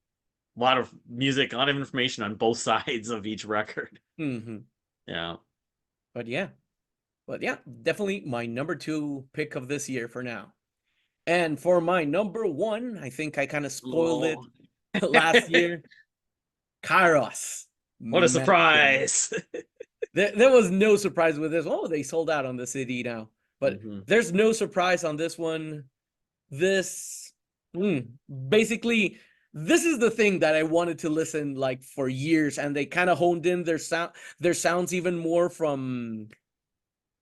a lot of music, a lot of information on both sides of each record. Yeah. But yeah, definitely my number 2 pick of this year for now. And for my number 1, I think I kind of spoiled it last year. Kairos. What a surprise. There was no surprise with this. Oh, they sold out on the CD now. But there's no surprise on this one. Basically, this is the thing that I wanted to listen like for years, and they kind of honed in their sounds even more from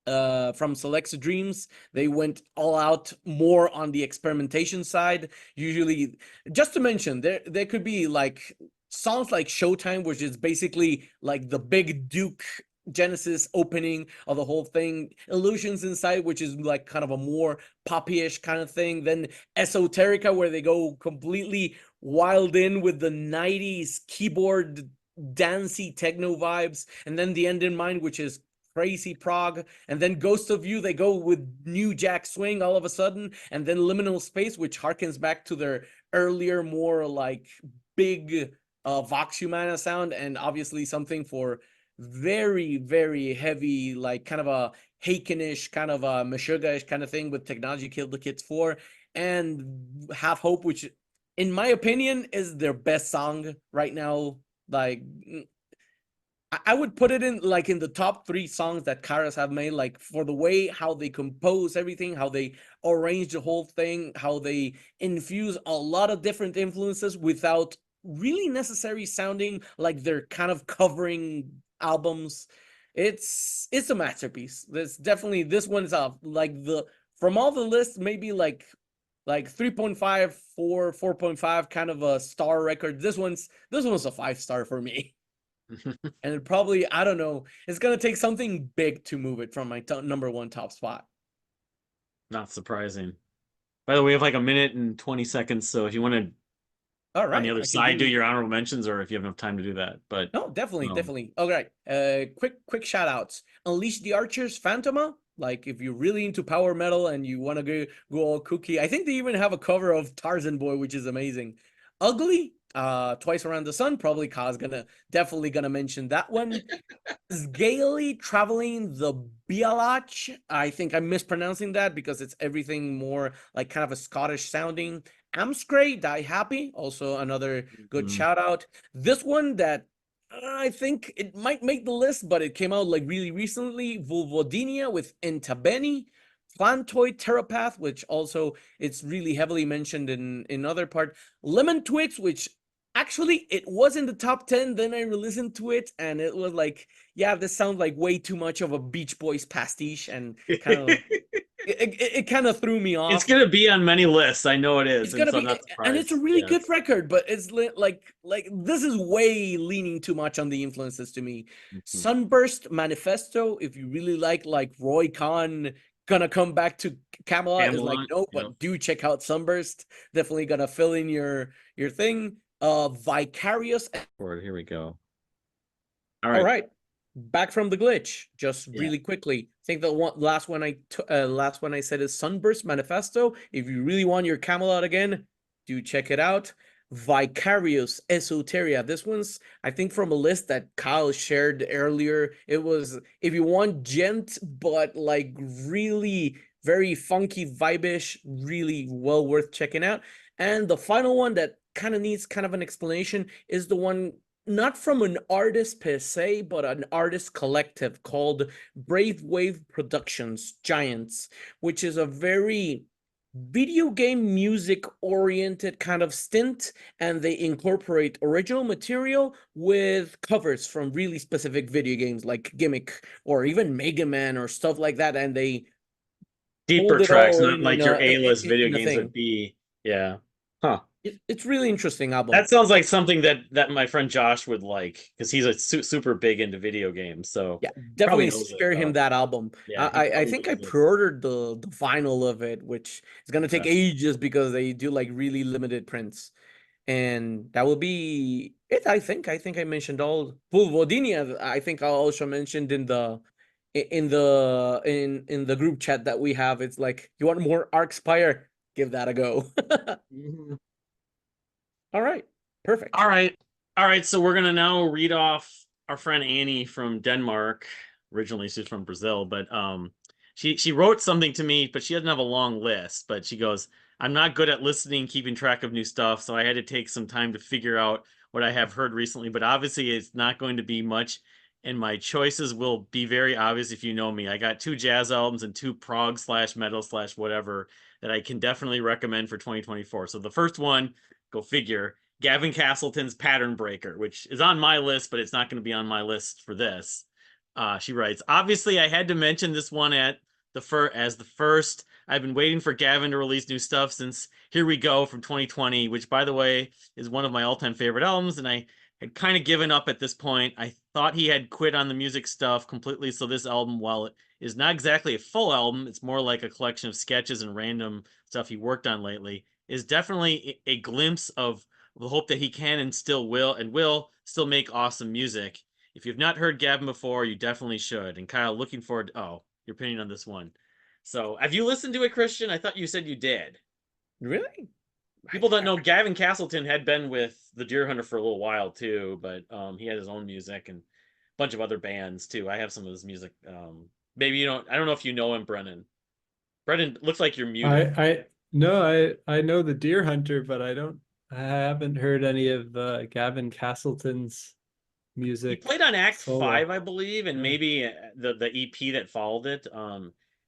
Selected Dreams. They went all out more on the experimentation side. Usually, just to mention, there could be like songs like Showtime, which is basically like the big Duke Genesis opening of the whole thing. Illusions Inside, which is like kind of a more poppy-ish kind of thing. Then Esoterica, where they go completely wild in with the 90s keyboard dancey techno vibes. And then The End in Mind, which is crazy prog. And then Ghost of You, they go with New Jack Swing all of a sudden. And then Liminal Space, which harkens back to their earlier, more like big Vox Humana sound, and obviously something for very, very heavy, like kind of a Hakenish, kind of a Meshuggah-ish kind of thing with Technology Killed the Kids 4, and Have Hope, which in my opinion is their best song right now. Like I would put it in like in the top 3 songs that Kairos have made, like for the way how they compose everything, how they arrange the whole thing, how they infuse a lot of different influences without really necessary sounding like they're kind of covering albums. It's a masterpiece. There's definitely, this one's like from all the lists, maybe like 3.5, 4, 4.5 kind of a star record. This one's a 5-star for me. And it probably, I don't know, it's gonna take something big to move it from my number 1 top spot. Not surprising. By the way, we have like a minute and 20 seconds, so if you want to all right, on the other side do your honorable mentions, or if you have enough time to do that. But no, definitely. All right. Quick shout outs. Unleash the Archers, Phantoma. Like if you're really into power metal and you want to go all kooky, I think they even have a cover of Tarzan Boy, which is amazing. Ugly, Twice Around the Sun. Probably Kaz definitely gonna mention that one. Gaily Traveling the Bialach. I think I'm mispronouncing that because it's everything more like kind of a Scottish sounding. Amscray, Die Happy, also another good shout out. This one that I think it might make the list, but it came out like really recently. Vulvodinia with Intabeni. Plantoid Terrapath, which also it's really heavily mentioned in other part. Lemon Twigs, which actually it was in the top 10. Then I listened to it and it was like, yeah, this sounds like way too much of a Beach Boys pastiche, and kind of it kind of threw me off. It's gonna be on many lists. I know it is. It's gonna be, and it's a really good record, but it's like this is way leaning too much on the influences to me. Sunburst Manifesto, if you really like Roy Khan gonna come back to Camelot, is like, no, but do check out Sunburst. Definitely gonna fill in your thing. Vicarious. Here we go. All right. Back from the glitch, just really quickly. I think the last one I said is Sunburst Manifesto. If you really want your Camelot again, do check it out. Vicarious Esoteria. This one's, I think, from a list that Kyle shared earlier. It was, if you want gent, but like really very funky vibe-ish, really well worth checking out. And the final one that kind of needs kind of an explanation is the one not from an artist per se, but an artist collective called Brave Wave Productions Giants, which is a very video game music oriented kind of stint, and they incorporate original material with covers from really specific video games like Gimmick or even Mega Man or stuff like that, and they Deeper hold it tracks, all not in like your A-list video in a games thing. would be. Yeah. Huh. It's really interesting album. That sounds like something that my friend Josh would like because he's a super big into video games. So Yeah, he probably definitely knows it spare him though. that album. Yeah, he I probably think I knows it. pre-ordered the vinyl of it, which is gonna take Interesting. ages because they do like really limited prints. And that will be it. I think I mentioned all. Vodinia, I think I also mentioned in the group chat that we have. It's like, you want more Arkspire? Give that a go. Mhm. All right, All perfect. right. All right. So we're gonna now read off our friend Annie from Denmark. Originally, she's from Brazil, but she wrote something to me, but she doesn't have a long list. But she goes, "I'm not good at listening, keeping track of new stuff, so I had to take some time to figure out what I have heard recently. But obviously, it's not going to be much, and my choices will be very obvious if you know me. I got two jazz albums and two prog slash metal slash whatever that I can definitely recommend for 2024. So the first one, go figure." Gavin Castleton's Pattern Breaker, which is on my list, but it's not going to be on my list for this. She writes, obviously, I had to mention this one at as the first. I've been waiting for Gavin to release new stuff since Here We Go from 2020, which, by the way, is one of my all-time favorite albums, and I had kind of given up at this point. I thought he had quit on the music stuff completely, so this album, while it is not exactly a full album, it's more like a collection of sketches and random stuff he worked on lately, is definitely a glimpse of the hope that he can and will still make awesome music. If you've not heard Gavin before, you definitely should. And Kyle, looking forward to, your opinion on this one. So, have you listened to it, Christian? I thought you said you did. Really? People don't know Gavin Castleton had been with the Deer Hunter for a little while too, but he had his own music and a bunch of other bands too. I have some of his music. Maybe you don't. I don't know if you know him, Brennan. Brennan, looks like you're muted. I no, I know the Deer Hunter, but I haven't heard any of Gavin Castleton's He music played on Act solo. 5, I believe, and Yeah. maybe the EP that followed it,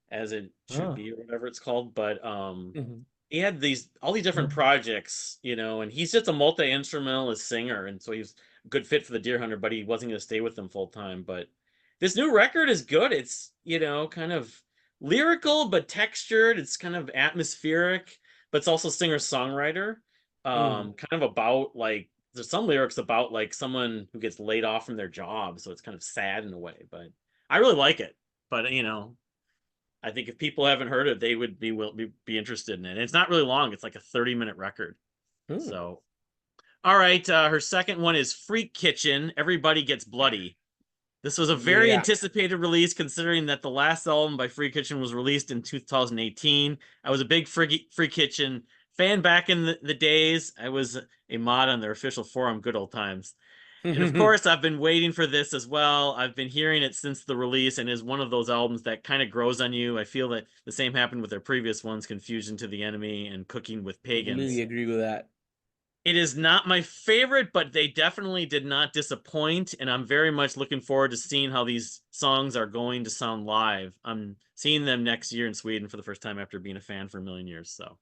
as it should Oh. be or whatever it's called. But Mhm. he had all these different Oh. projects, and he's just a multi-instrumentalist singer, and so he's a good fit for the Deer Hunter, but he wasn't going to stay with them full time. But this new record is good. It's kind of lyrical but textured. It's kind of atmospheric, but it's also singer-songwriter. Mhm. Kind of about like there's some lyrics about like someone who gets laid off from their job, so it's kind of sad in a way. But I really like it. But I think if people haven't heard it, they would be interested in it. And it's not really long. It's like a 30-minute record. Mm. So, all right. Her second one is Freak Kitchen. Everybody Gets Bloody. This was a very Yeah. anticipated release, considering that the last album by Free Kitchen was released in 2018. I was a big Free Kitchen fan back in the days. I was a mod on their official forum, good old times. And of course, I've been waiting for this as well. I've been hearing it since the release and is one of those albums that kind of grows on you. I feel that the same happened with their previous ones, Confusion to the Enemy and Cooking with Completely Pagans. agree with that. It is not my favorite, but they definitely did not disappoint. And I'm very much looking forward to seeing how these songs are going to sound live. I'm seeing them next year in Sweden for the first time after being a fan for a million years. So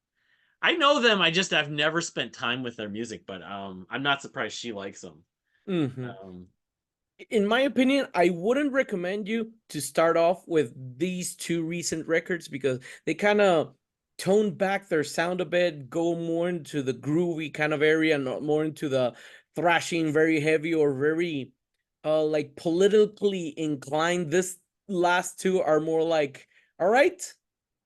I know them. I've never spent time with their music, but I'm not surprised she likes them. Mhm. Um, In my opinion, I wouldn't recommend you to start off with these two recent records because they kind of tone back their sound a bit, go more into the groovy kind of area, not more into the thrashing, very heavy or very like politically inclined. This last two are more like, all right,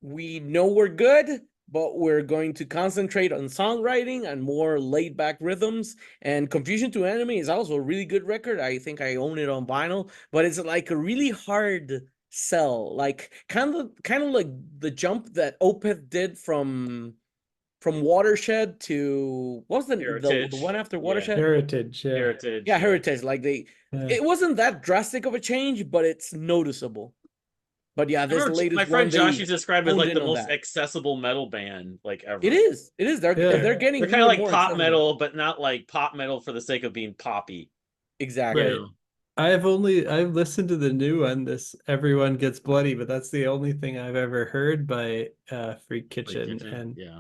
we know we're good, but we're going to concentrate on songwriting and more laid back rhythms. And Confusion to Enemy is also a really good record. I think I own it on vinyl, but it's like a really hard sell. Like kind of like the jump that Opeth did from Watershed to what was the one Heritage. after Yeah. Watershed? Heritage, yeah. Heritage. Yeah, Yeah. Heritage. Like Yeah. it wasn't that drastic of a change, but it's noticeable. But yeah, I this remember my latest one friend Josh they used to describe it as honed like in the on most that. accessible metal band like It ever. is. It is. They're Yeah. getting They're kind of more and like more pop accessible. metal, but not like pop metal for the sake of being poppy, you Exactly. Right. know. I've listened to the new one, this Everyone Gets Bloody, but that's the only thing I've ever heard by Freak Freak Kitchen, Kitchen, and yeah.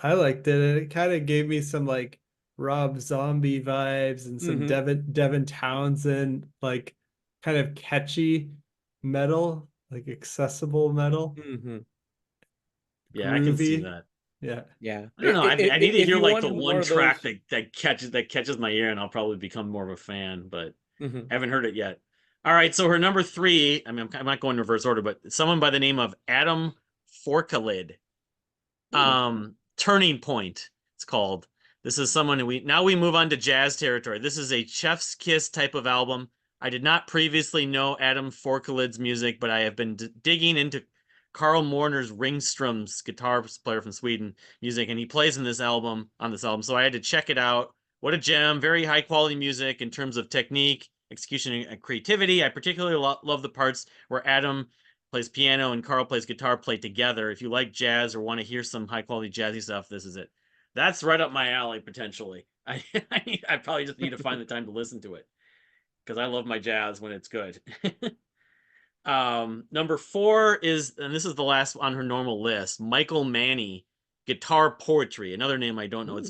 I liked it. And it kind of gave me some like Rob Zombie vibes and some Mm-hmm. Devin Townsend, like kind of catchy metal, like accessible metal, Mm-hmm. Yeah, I can see groovy. that. Yeah. Yeah. I don't know. I need to If hear you like the want more one of track those. that catches my ear, and I'll probably become more of a fan. But Mhm. haven't heard it yet. All right, so her number three. I mean, I'm not going in reverse order, but someone by the name of Adam Forkalid. Turning Point. It's called. This is someone who we move on to jazz territory. This is a chef's kiss type of album. I did not previously know Adam Forkalid's music, but I have been digging into Carl Morner's Ringström's guitar player from Sweden music, and he plays in this album on this album. So I had to check it out. What a gem! Very high quality music in terms of technique, execution, and creativity. I particularly love the parts where Adam plays piano and Carl plays guitar play together. If you like jazz or want to hear some high quality jazzy stuff, this is it. That's right up my alley potentially. I probably just need to find the time to listen to it because I love my jazz when it's good. Number four is, and this is the last on her normal list, Michael Manny, Guitar Poetry, another name I don't know. It's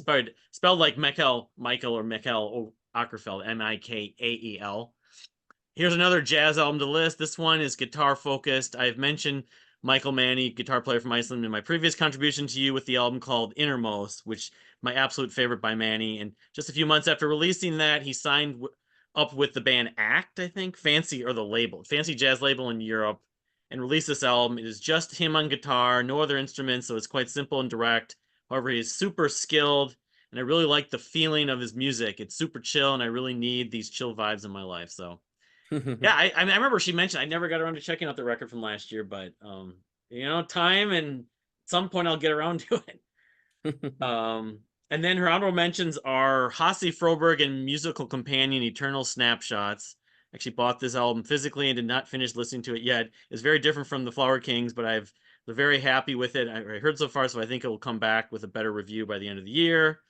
spelled like Michael or Michael Ockerfeld, Mikael. Here's another jazz album to list. This one is guitar focused. I've mentioned Michael Manny, guitar player from Iceland, in my previous contribution to you with the album called Innermost, which my absolute favorite by Manny. And just a few months after releasing that, he signed up with the band Act, I think, Fancy Jazz label in Europe, and released this album. It is just him on guitar, no other instruments, so it's quite simple and direct. However, he's super skilled, and I really like the feeling of his music. It's super chill, and I really need these chill vibes in my life. So yeah, I remember she mentioned I never got around to checking out the record from last year, but time and at some point I'll get around to it. Um, and then her honorable mentions are Hasse Froberg and musical companion Eternal Snapshots. Actually bought this album physically and did not finish listening to it yet. It's very different from the Flower Kings, but I'm very happy with it. I heard so far, so I think it will come back with a better review by the end of the year.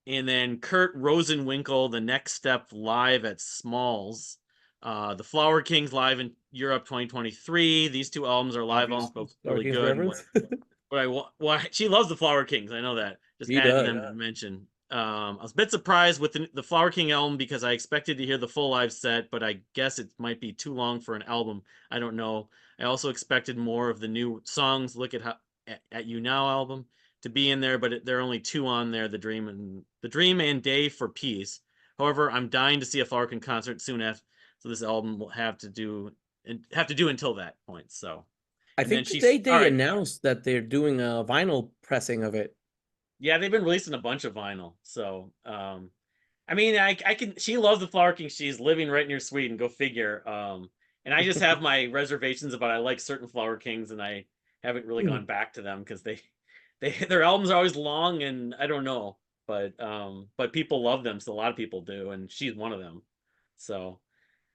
And then Kurt Rosenwinkel, The Next Step live at Smalls. The Flower Kings live in Europe 2023. These two albums are live albums, both Flower really Kings good. reference. She loves the Flower Kings. I know that. Just He added does. them to mention. I was a bit surprised with the Flower King album because I expected to hear the full live set, but I guess it might be too long for an album. I don't know. I also expected more of the new songs. Look at You Now album to be in there, but there are only two on there: The Dream and Day for Peace. However, I'm dying to see a Flower King concert soon after, so this album will have to do until that point. So, I and then think she's today all they right. announced that they're doing a vinyl pressing of it. Yeah, they've been releasing a bunch of vinyl. So, I mean, I can. She loves the Flower King. She's living right near Sweden. Go figure. And I just have my reservations about I like certain Flower Kings, and I haven't really gone back to them because their albums are always long, and I don't know, but people love them, so a lot of people do, and she's one of them. So,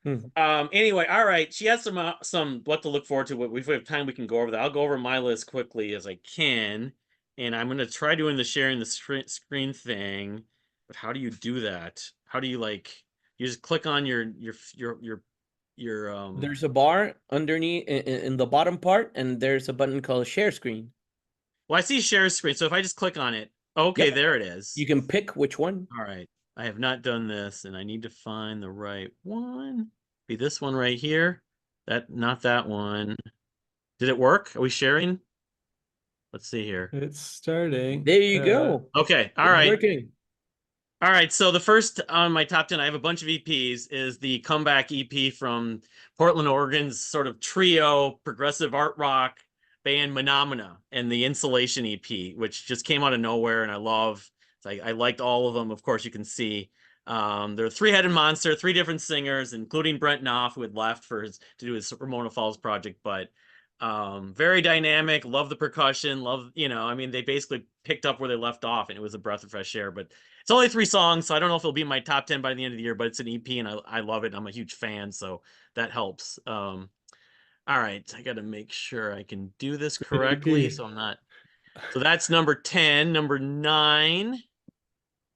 anyway, all right. She has some what to look forward to. If we have time, we can go over that. I'll go over my list quickly as I can, and I'm gonna try doing the sharing the screen thing. But how do you do that? How do you you just click on your. There's a bar underneath in the bottom part, and there's a button called share screen. Well, I see share screen, so if I just click on it, okay, Yep. there it is. You can pick which one. All right. I have not done this, and I need to find the right one. Be this one right here. Not that one. Did it work? Are we sharing? Let's see here. It's starting. There you go. Okay. All It's right. working. All right. So the first on my top 10, I have a bunch of EPs, is the comeback EP from Portland, Oregon's sort of trio progressive art rock band Phenomena, and the Insulation EP, which just came out of nowhere and I love. I liked all of them. Of course, you can see. They're a three-headed monster, three different singers, including Brent Knopf, who had left to do his Ramona Falls project, but very dynamic. Love the percussion. I mean, they basically picked up where they left off, and it was a breath of fresh air. But it's only 3 songs, so I don't know if it'll be in my top 10 by the end of the year, but it's an EP, and I love it. I'm a huge fan, so that helps. All right, I got to make sure I can do this correctly, EP. so I'm not. So that's number 10. Number 9.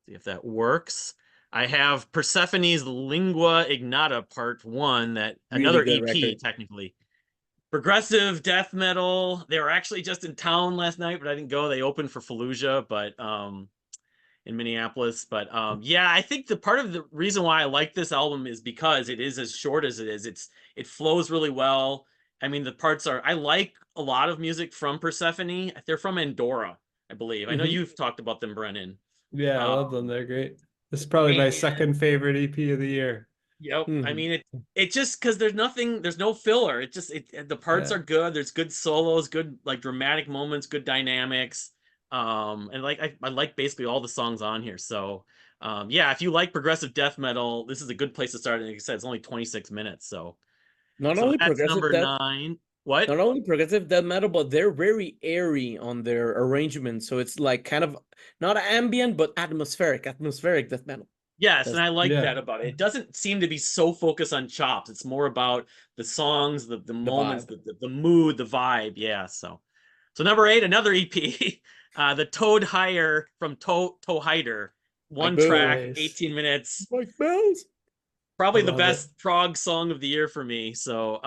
See if that works. I have Persephone's Lingua Ignata Part 1, that Really another good EP record. technically. Progressive death metal. They were actually just in town last night, but I didn't go. They opened for Fallujah, but in Minneapolis. But yeah, I think the part of the reason why I like this album is because it is as short as it is. It flows really well. I mean, the parts are I like a lot of music from Persephone. They're from Andorra, I believe. I know Hmm. you've talked about them, Brennan. Yeah, I love them. Um, They're great. This is probably my and second favorite EP of the year. yep, I Mhm. mean it just because there's no filler. The parts Yeah. are good. There's good solos, good like dramatic moments, good dynamics. And like I like basically all the songs on here. So yeah, if you like progressive death metal, this is a good place to start. And like I said, it's only 26 minutes. Not So only that's progressive number death, nine. What? not only progressive death metal, but they're very airy on their arrangement. So it's like kind of not ambient, but atmospheric death metal. Yes, and That's I like Yeah. that about it. It doesn't seem to be so focused on chops. It's more about the songs, the the moments, vibe. the mood, the vibe. Yeah. So number eight, another EP, the Toad Hire from Toe Hider, Like one boom, track, Nice. 18 minutes. like bells. I Probably the love it. best prog song of the year for me. So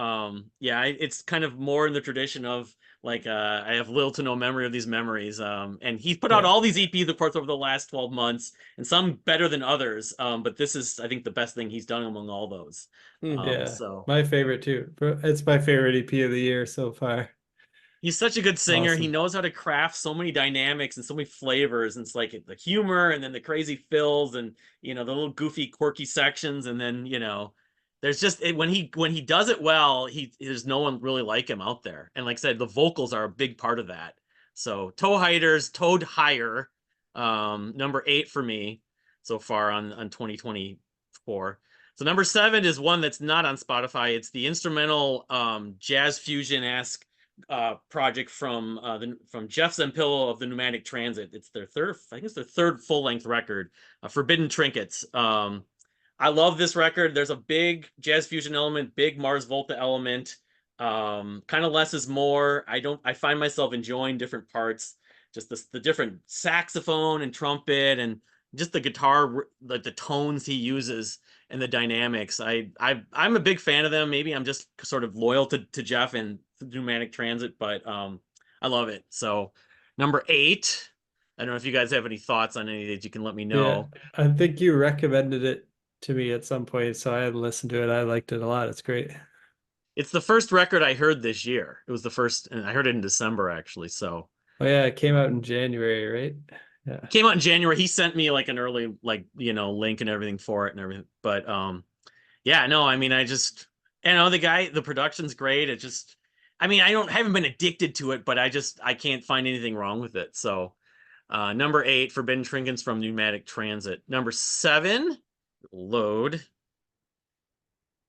yeah, it's kind of more in the tradition of like I have little to no memory of these memories. And he's put out Yeah. all these EPs, of course, over the last 12 months, and some better than others. But this is, I think, the best thing he's done among all those. Hmm. Yeah. So My favorite too. It's my favorite EP of the year so far. he's such a good singer. He Awesome. knows how to craft so many dynamics and so many flavors. And it's like the humor and then the crazy fills and the little goofy, quirky sections. And then, there's just when he does it well, there's no one really like him out there. And like I said, the vocals are a big part of that. So Toad Hire, number 8 for me so far on 2024. So number 7 is one that's not on Spotify. It's the instrumental jazz fusion-esque project from Jeff Zampillo of the Pneumatic Transit. It's their third, I think it's their third full length record, Forbidden Trinkets. I love this record. There's a big jazz fusion element, big Mars Volta element. Kind of less is more. I find myself enjoying different parts, just the different saxophone and trumpet and just the guitar, like the tones he uses and the dynamics. I'm a big fan of them. Maybe I'm just sort of loyal to Jeff and Pneumatic Transit, but I love it. So number 8. I don't know if you guys have any thoughts on any that you can let me Yeah. know. I think you recommended it to me at some point, so I had listened to it. I liked it a lot. It's great. It's the first record I heard this year. It was the first, and I heard it in December actually. So Oh yeah, it came out in January, right? it Yeah. came out in January. He sent me like an early like link and everything for it and everything. But yeah, no, I mean, the production's great. It just, I mean, I haven't been addicted to it, but I can't find anything wrong with it. So, number 8, Forbidden Trinkets from Pneumatic Transit. Number 7, Load.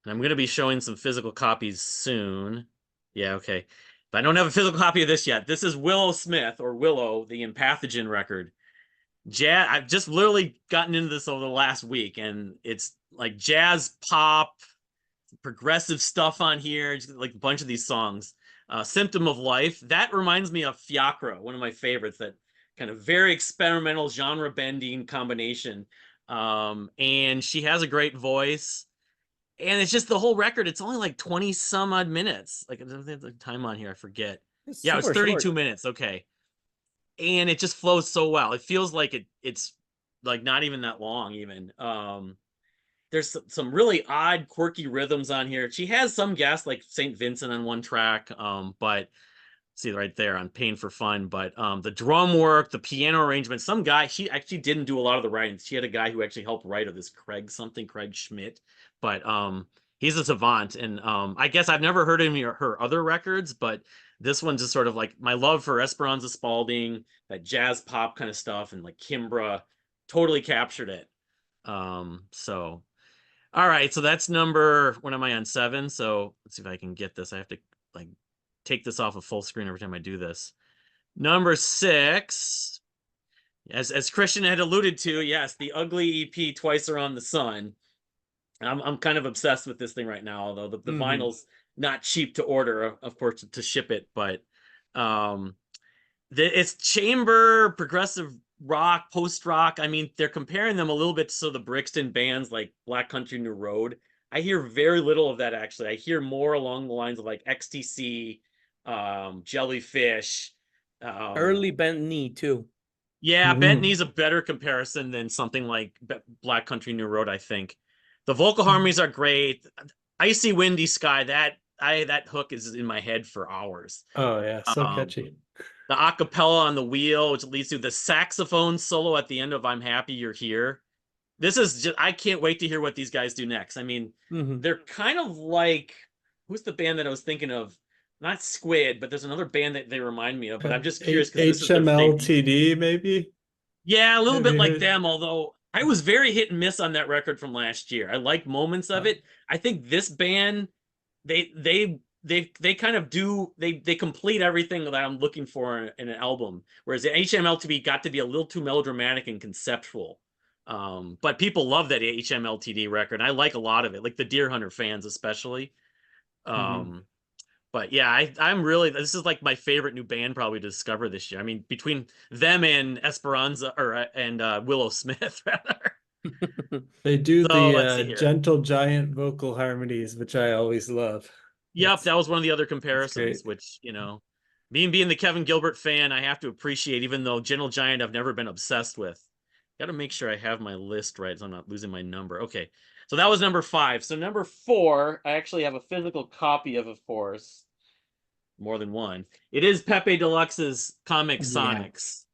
And I'm going to be showing some physical copies soon. Yeah, okay. But I don't have a physical copy of this yet. This is Willow Smith, or Willow, the Empathogen record. Jazz. I've just literally gotten into this over the last week, and it's like jazz pop, progressive stuff on here, just like a bunch of these songs. Symptom of Life. That reminds me of Fiacra, one of my favorites, that kind of very experimental genre bending combination. And she has a great voice. And it's just the whole record. It's only like 20 some odd minutes. Like the time on here, I forget. It's Yeah, it was super short. 32 minutes. Okay. And it just flows so well. It feels like it's like not even that long even. There's some really odd, quirky rhythms on here. She has some guests like St. Vincent on one track, but see right there on Pain for Fun. But the drum work, the piano arrangement, some guy, she actually didn't do a lot of the writing. She had a guy who actually helped write of this Craig Schmidt, but he's a savant. And I guess I've never heard any of her other records, but this one's just sort of like my love for Esperanza Spalding, that jazz pop kind of stuff, and like Kimbra totally captured it. So all right, so that's number, what am I on, 7? So let's see if I can get this. I have to like take this off of full screen every time I do this. Number 6, as Christian had alluded to, yes, the Ugly EP, Twice Around the Sun. I'm kind of obsessed with this thing right now, although the Hmm. vinyl's not cheap to order, of course, to ship it, but it's chamber progressive rock, post rock. I mean, they're comparing them a little bit to the Brixton bands like Black Country New Road. I hear very little of that actually. I hear more along the lines of like XTC, Jellyfish. Um, Early bent knee too. yeah, Bent Mhm. Knee's a better comparison than something like Black Country New Road, I think. The vocal harmonies are great. Icy Windy Sky, that hook is in my head for hours. Oh yeah, so Um, catchy. the acapella on the wheel, which leads to the saxophone solo at the end of I'm Happy You're Here. This is just, I can't wait to hear what these guys do next. I mean, Hmm. they're kind of like, who's the band that I was thinking of? Not Squid, but there's another band that they remind me of, but I'm just curious because this is their debut. HMLTD maybe? Yeah, a little Have bit you like heard? them, although I was very hit and miss on that record from last year. I like moments of Uh, it. I think this band, they kind of do they complete everything that I'm looking for in an album. Whereas the HMLTD got to be a little too melodramatic and conceptual. But people love that HMLTD record. I like a lot of it, like the Deer Hunter fans especially. mhm. Um, but yeah, I'm really, this is like my favorite new band probably to discover this year. I mean, between them and Esperanza or and Willow Smith rather. They do So the let's see here. gentle giant vocal harmonies, which I always love. Yep, that was one of the other It's comparisons, great. which, me and being the Kevin Gilbert fan, I have to appreciate, even though Gentle Giant I've never been obsessed with. Got to make sure I have my list right so I'm not losing my number. Okay, so that was number 5. So number 4, I actually have a physical copy of course, more than one. It is Pepe Deluxe's Comic Yeah. Sonics,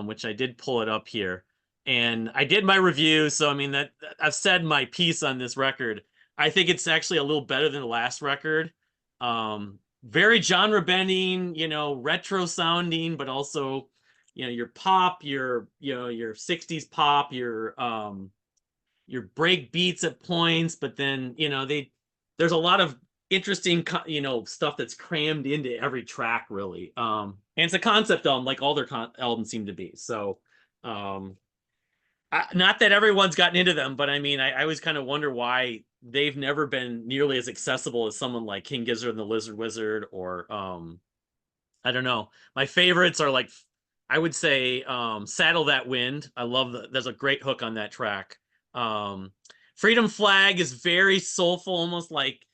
which I did pull it up here. And I did my review, so I mean that I've said my piece on this record. I think it's actually a little better than the last record. Very genre bending, retro sounding, but also, your pop, your 60s pop, your break beats at points, but then, there's a lot of interesting, stuff that's crammed into every track really. And it's a concept album like all their albums seem to be. So, um, not that everyone's gotten into them, but I mean, I always kind of wonder why they've never been nearly as accessible as someone like King Gizzard and the Lizard Wizard, or I don't know. My favorites are like, I would say, Saddle That Wind. I love there's a great hook on that track. Um, Freedom Flag is very soulful, almost like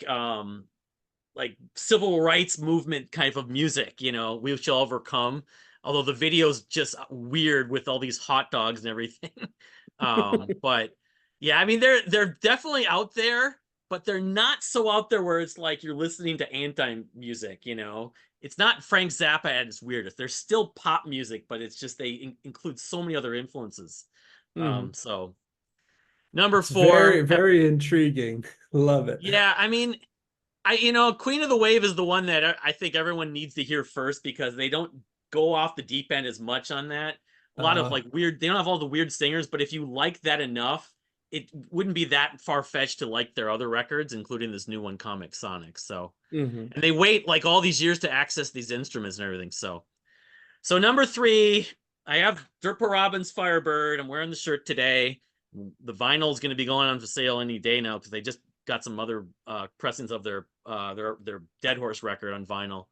um like civil rights movement kind of music, we shall overcome. Although the video's just weird with all these hot dogs and everything. But yeah, I mean they're definitely out there, but they're not so out there where it's like you're listening to anti music. It's not Frank Zappa at its weirdest. They're still pop music, but it's just they include so many other influences. Hmm. So number It's very, 4, very intriguing. Love it. yeah, I mean, Queen of the Wave is the one that I think everyone needs to hear first because they don't go off the deep end as much on that. A lot of Uh, like weird, they don't have all the weird singers, but if you like that enough, it wouldn't be that far fetched to like their other records, including this new one, Comic Sonic. So, Hmm. and they wait like all these years to access these instruments and everything. So number 3, I have Dirpa Robbins Firebird. I'm wearing the shirt today. The vinyl is going to be going on for sale any day now because they just got some other pressings of their Dead Horse record on vinyl.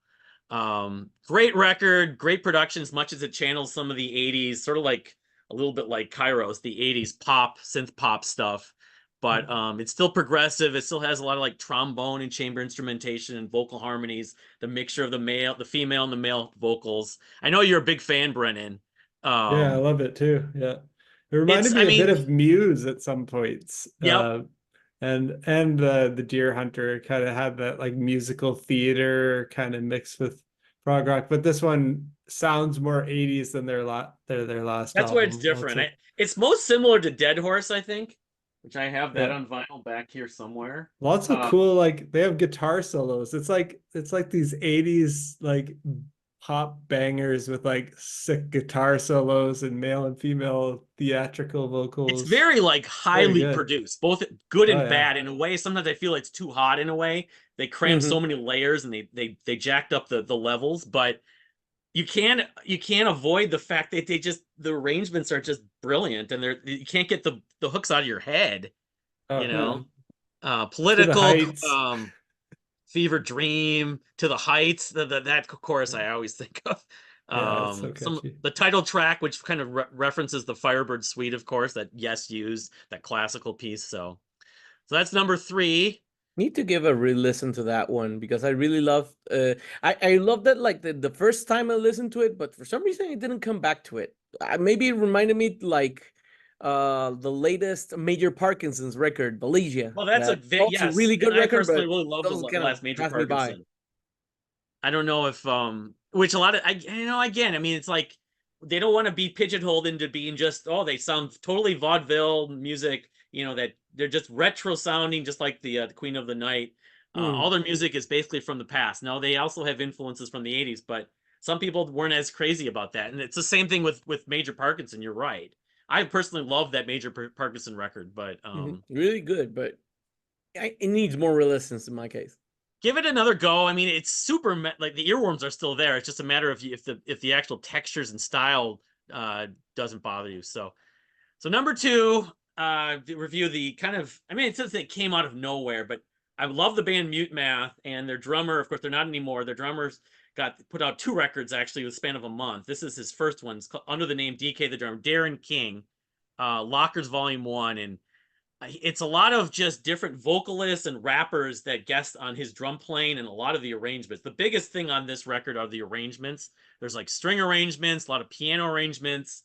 Great record, great production, as much as it channels some of the 80s, sort of like a little bit like Kairos, the 80s pop, synth pop stuff. But it's still progressive. It still has a lot of like trombone and chamber instrumentation and vocal harmonies, the mixture of the female and the male vocals. I know you're a big fan, Brennan. yeah, I Um, love it too. Yeah. It it's, reminded I me a bit mean, of Muse at some points. yep, And the Deer Hunter kind of had that like musical theater kind of mixed with prog rock, but this one sounds more 80s than their last that's where it's album, I would different. say. It's most similar to Dead Horse, I think, which I have that Yeah. on vinyl back here somewhere. Lots of Uh, cool, like they have guitar solos. It's like these 80s like pop bangers with like sick guitar solos and male and female theatrical it's vocals. very like Very highly good. produced, both good Oh and yeah. bad in a way. Sometimes I feel it's too hot in a way. They cram so Hmm. many layers and they jacked up the levels, but you can't avoid the fact that the arrangements are just brilliant and you can't get the hooks out of your head, you Oh yeah. know. To the Political, heights. Fever Dream, To the Heights, that chorus I always think of. Yeah, it's so Some catchy. the title track, which kind of references the Firebird Suite, of course, that Yes used, that classical piece. So that's number three. Need to give a re-listen to that one because I really love I love that like the first time I listened to it, but for some reason I didn't come back to it. Maybe it reminded me like the latest Major Parkinson's record, Beligia. Well, that's a That also a yes, really and good I record, personally but really love the those kind of last Major passed me by. Parkinson. I don't know if which a lot of again, I mean it's like they don't want to be pigeonholed into being just they sound totally vaudeville music, that they're just retro sounding just like the Queen of the Night. All Hmm. their music is basically from the past. Now they also have influences from the 80s, but some people weren't as crazy about that. And it's the same thing with Major Parkinson, you're right. I personally love that Major Parkinson record, but Really good, but it needs more re-listens in my case. give it another go. I mean, it's super like the earworms are still there. It's just a matter of if the actual textures and style doesn't bother you. So number two, review the kind of. I mean, it says it came out of nowhere, but I love the band Mute Math and their drummer. Of course, they're not anymore. Their drummers got put out 2 records actually with the span of a month. This is his first one. It's under the name DK the drummer, Darren King, Lockers Volume One, and it's a lot of just different vocalists and rappers that guest on his drum playing and a lot of the arrangements. The biggest thing on this record are the arrangements. There's like string arrangements, a lot of piano arrangements.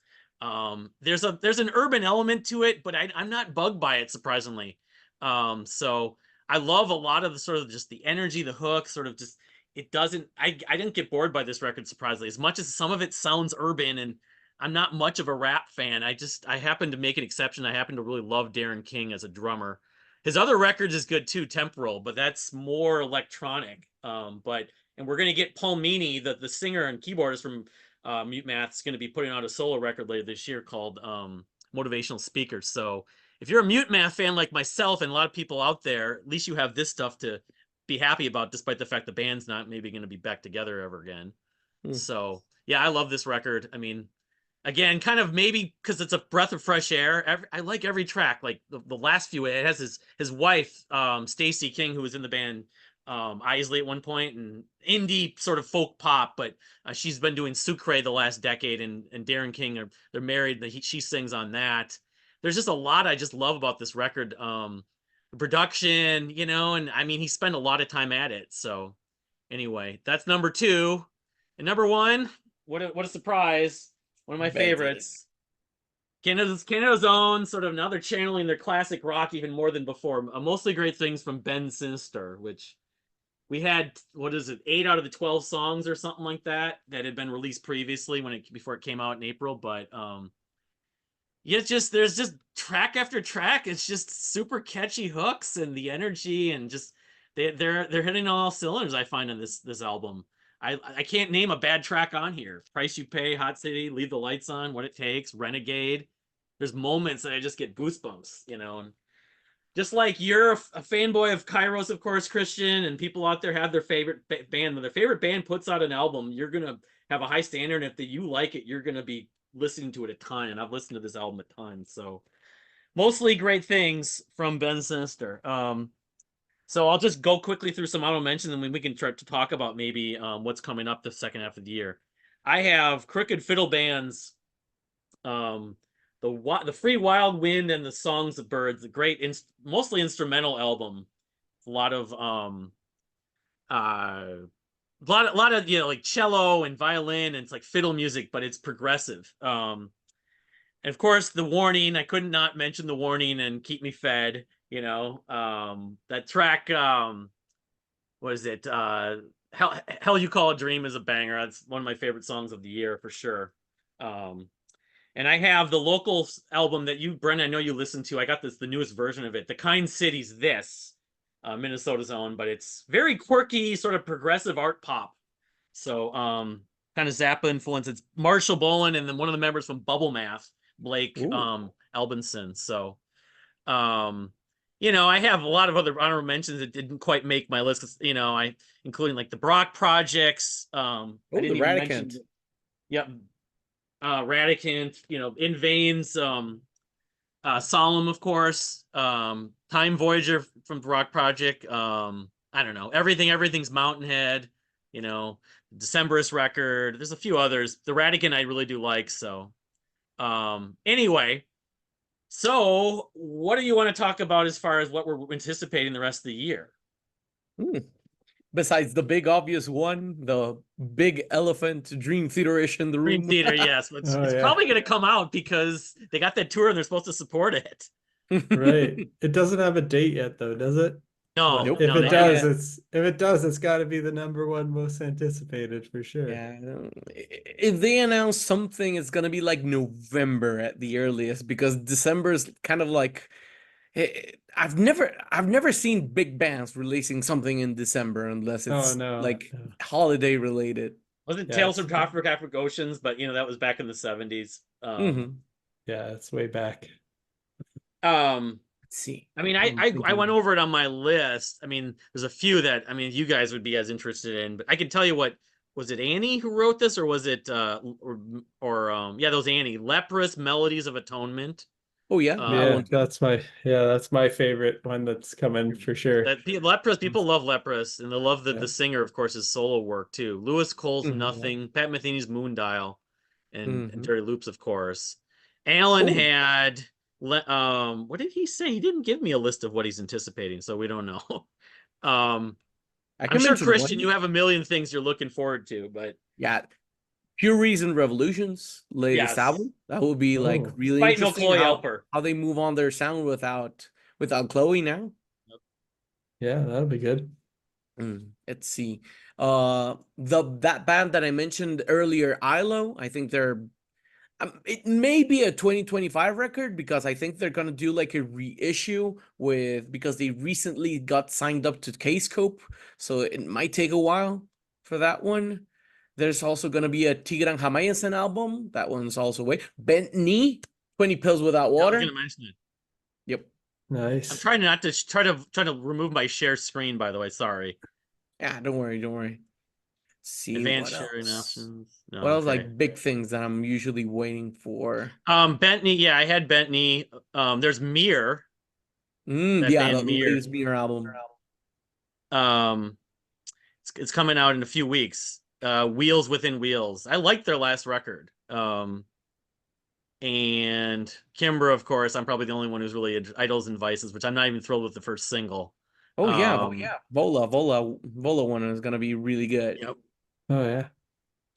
There's an urban element to it, but I'm not bugged by it surprisingly. So I love a lot of the sort of just the energy, the hook, sort of just it doesn't. I didn't get bored by this record surprisingly as much as some of it sounds urban and I'm not much of a rap fan. I happen to make an exception. I happen to really love Darren King as a drummer. His other records is good too, Temporal, but that's more electronic. And we're gonna get Paul Meany, the singer and keyboardist from Mute Math, is gonna be putting out a solo record later this year called Motivational Speakers. So if you're a Mute Math fan like myself and a lot of people out there, at least you have this stuff to be happy about, despite the fact the band's not maybe going to be back together ever again. Hmm. So yeah, I love this record. I mean, again, kind of maybe because it's a breath of fresh air. I like every track. Like the last few, it has his wife, Stacy King, who was in the band Isley at one point, and indie sort of folk pop, but she's been doing Sucre the last decade, and Darren King they're married. She sings on that. There's just a lot I just love about this record. The production, and I mean he spent a lot of time at it. So anyway, that's number two, and number one. What a surprise! One of my Benzene. favorites. Canada's own, sort of now they're channeling their classic rock even more than before. Mostly Great Things from Ben Sinister, which we had, what is it, 8 out of the 12 songs or something like that had been released previously before it came out in April. But yeah, there's just track after track. It's just super catchy hooks and the energy and just they're hitting all cylinders, I find, on this album. I can't name a bad track on here. Price You Pay, Hot City, Leave the Lights On, What It Takes, Renegade. There's moments that I just get goosebumps, and just like you're a fanboy of Kairos, of course, Christian, and people out there have their favorite band. When their favorite band puts out an album, you're gonna have a high standard. And if you like it, you're gonna be listening to it a ton. And I've listened to this album a ton. So mostly Great Things from Ben Sinister. So I'll just go quickly through some honorable mentions, and then we can start to talk about maybe what's coming up the second half of the year. I have Crooked Fiddle Band's the Free Wild Wind and the Songs of Birds, the great mostly instrumental album. A lot of like cello and violin, and it's like fiddle music, but it's progressive. And of course, The Warning. I could not mention The Warning and Keep Me Fed. That track. What is it? Hell You Call a Dream is a banger. That's one of my favorite songs of the year for sure. And I have the local album that Brent, I know you listened to. I got the newest version of it. The Kind City's This, Minnesota's own, but it's very quirky, sort of progressive art pop. So kind of Zappa influence. It's Marshall Bolan and then one of the members from Bubble Math, Blake Albinson. So I have a lot of other honorable mentions that didn't quite make my list. Including like the Brock Projects. I didn't even mention. Yep. Radicant, In Veins, Solemn, of course, Time Voyager from the Rock Project. I don't know, everything's Mountainhead. you know, Decemberist record. There's a few others. The Radigan I really do like. So, anyway, so what do you want to talk about as far as what we're anticipating the rest of the year? Besides the big obvious one, the big elephant Dream Theater-ish in the Dream room. Theater, yes. It's probably going to come out because they got that tour and they're supposed to support it. Right. It doesn't have a date yet though, does it? No, But Nope. if no, it does, it's got to be the #1 most anticipated for sure. Yeah, if they announce something, it's gonna be like November at the earliest, because December is kind of like I've never seen big bands releasing something in December unless Oh it's no. like No. holiday related. wasn't Yeah, Tales from Tropic Afric Oceans, but that was back in the 70s. Yeah, it's way back. Let's see. I mean, I went over it on my list. I mean, there's a few that you guys would be as interested in, but I can tell you what, was it Annie who wrote this, or was it yeah, that was Annie. Leprous Melodies of Atonement. Oh yeah, that one. That's my favorite one that's coming for sure. That Leprous, people love Leprous, and they love the singer, of course, his solo work too. Lewis Cole's Nothing, Pat Metheny's Moondial, and Terry Loops, of course. Alan had what did he say? He didn't give me a list of what he's anticipating, so we don't know. I'm sure, Christian, you have a million things you're looking forward to, but yeah, Pure Reason Revolution's latest album, that would be like really interesting. How they move on their sound without Chloe now. Yeah, that'll be good. Let's see. That band that I mentioned earlier, ILO, I think they're it may be a 2025 record, because I think they're gonna do like a reissue because they recently got signed up to K-Scope, so it might take a while for that one. There's also gonna be a Tigran Hamayasen album. That one's also Bent Knee, 20 Pills Without Water. I was gonna mention it. Yep. Nice. I'm trying not to try to remove my share screen, by the way. Sorry. Yeah, don't worry. See advanced sharing options. No, what else, like big things that I'm usually waiting for? Bentney, yeah, I had Bentney. There's Mir. Yeah, the latest Mir album. It's coming out in a few weeks. Wheels Within Wheels. I liked their last record. And Kimbra, of course, I'm probably the only one who's really Idols and Vices, which I'm not even thrilled with the first single. Vola one is gonna be really good. Yep. Oh yeah.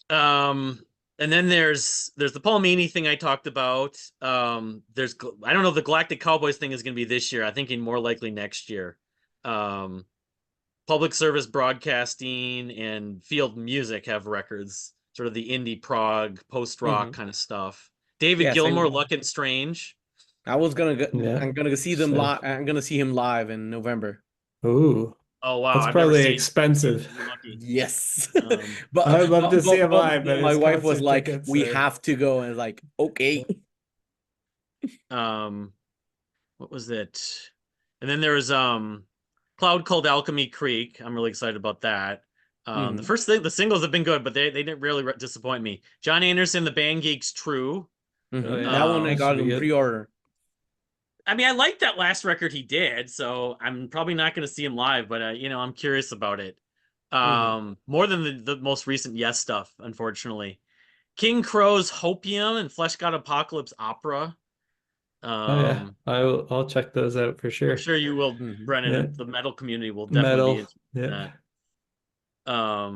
And then there's the Paul Meany thing I talked about. There's I don't know if the Galactic Cowboys thing is going to be this year. I'm thinking more likely next year. Public Service Broadcasting and Field Music have records, sort of the indie prog post rock kind of stuff. David Gilmour, Luck and Strange. I was gonna go. Yeah. I'm gonna see them live. I'm gonna see him live in November. Ooh. Oh wow, that's probably expensive. Yes, but I'd love to see him live. But my wife was like, "We have to go," and like, okay. What was it? And then there was Cloud Called Alchemy Creek. I'm really excited about that. The first thing, the singles have been good, but they didn't really disappoint me. John Anderson, The Band Geeks, True. That one I got in pre-order. I mean, I liked that last record he did, so I'm probably not going to see him live, but I'm curious about it. More than the most recent Yes stuff, unfortunately. King Crow's Hopium and Flesh God Apocalypse Opera. I'll check those out for sure. I'm sure you will, Brennan. Yeah. The metal community will definitely be interested in that. I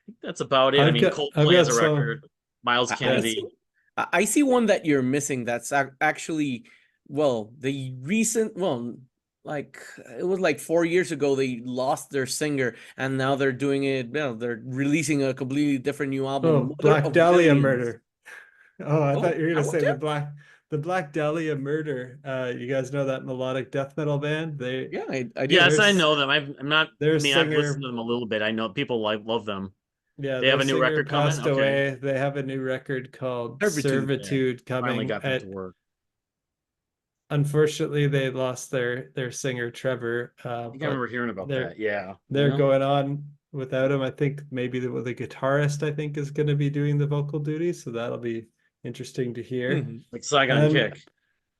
think that's about it. Coldplay has a record. Miles Kennedy. I see one that you're missing. That's actually. Well, it was like 4 years ago, they lost their singer, and now they're doing it. Well, they're releasing a completely different new album. Oh, Black Dahlia Murder. Oh, I thought you were gonna say the Black Dahlia Murder. You guys know that melodic death metal band? I do. Yes, I know them. I've listened to them a little bit. I know people love them. Yeah, they have a new record passed away. They have a new record called Servitude coming. Finally got them to work. Unfortunately, they lost their singer Trevor. I think I remember hearing about that. Yeah, they're going on without him. I think maybe the guitarist is going to be doing the vocal duties, so that'll be interesting to hear. Like Saigon Kick.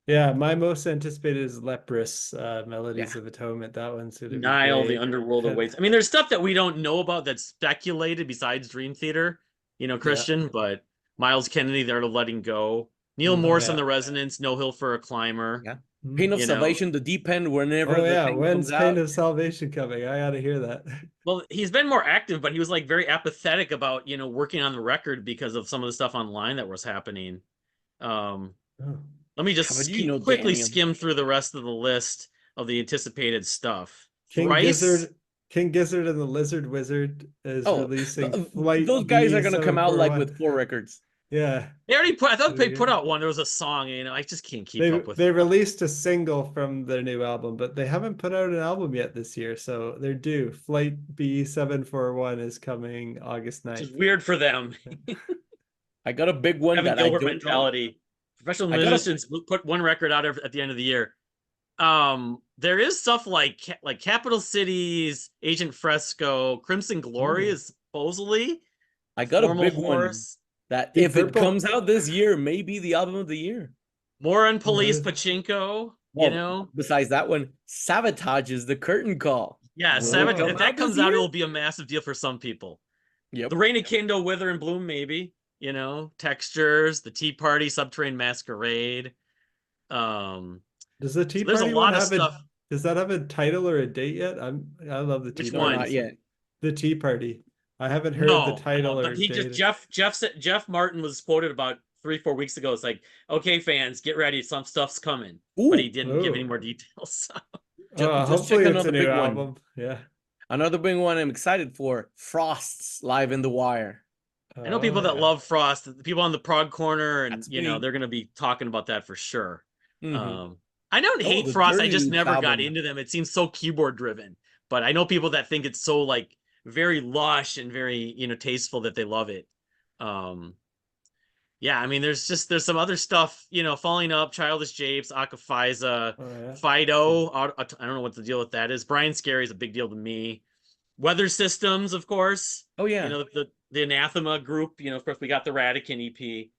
Yeah, my most anticipated is Leprous, Yeah. Melodies of Atonement. That one's gonna be Nile, the great. underworld awaits. I mean, there's stuff that we don't know about that's speculated besides Dream Theater, Christian, but Miles Kennedy, The Art of Letting Go. Neil Mhm. Morse on Yeah. The Resonance, No Hill for a Climber. Yeah. Mhm. Pain of You know. Salvation, The Deep End, whenever Oh the yeah, thing when's comes Pain out. of Salvation coming? I gotta hear that. Well, he's been more active, but he was like very apathetic about, working on the record because of some of the stuff online that was happening. Um, Oh. Let me How just about you know quickly Daniel? skim through the rest of the list of the anticipated stuff. King Thrice, Gizzard, King Gizzard and the Lizard Wizard is Oh, releasing Flight those guys are gonna come out like B741. with 4 records. Yeah. they already put. I thought they Pretty put good. out one. There was a song. I just can't keep They up with. they released a single from their new album, but they haven't put out an album yet this year, so they're due. Flight B741 is coming August Which is 9th. weird for them. I got a big one Kevin that I Gilbert don't know. mentality. Professional I got a musicians put one record out at the end of the year. There is stuff like Capital Cities, Agent Fresco, Crimson Glory Ooh. is supposedly I got a Formal big one Horse, that Deep if it Purple. comes out this year, may be the album of the year. More on Police Nice. Pachinko. Well, besides that one, Sabotage is the curtain call. Yeah, Will it Savage. come If that out this comes out, year? it'll be a massive deal for some people. Yep. The Reign of Kindle, Wither and Bloom, maybe. Textures, the Tea Party, Subterranean Masquerade. Does the Tea So there's a Party one lot of have stuff. does that have a title or a date yet? I love the Tea Which Party. one? Not yet. The Tea Party. I haven't heard the No, title or he just date. Jeff Martin was quoted about 3-4 weeks ago. It's like, okay, fans, get ready, some stuff's coming, but he Ooh, didn't give any Oh. more details. just Hopefully check it's a another new big one. album. Yeah. Another big one I'm excited for. Frost's Live in the Wire. I know people Oh, that yeah. love Frost, the people on the prog corner, and That's me. they're going to be talking about that for sure. Mhm. I don't hate the Frost. I Dirty just Loops never got album. into them. It seems so keyboard driven, but I know people that think it's so like very lush and very tasteful that they love it. Yeah, I mean, there's some other stuff, Falling Up, Childish Japes, Akafaiza, Oh, yeah. Fido. I don't know what the deal with that is. Brian Scary is a big deal to me. Weather Systems, of course. Oh yeah. The Anathema group. Of course, we got the Radican EP,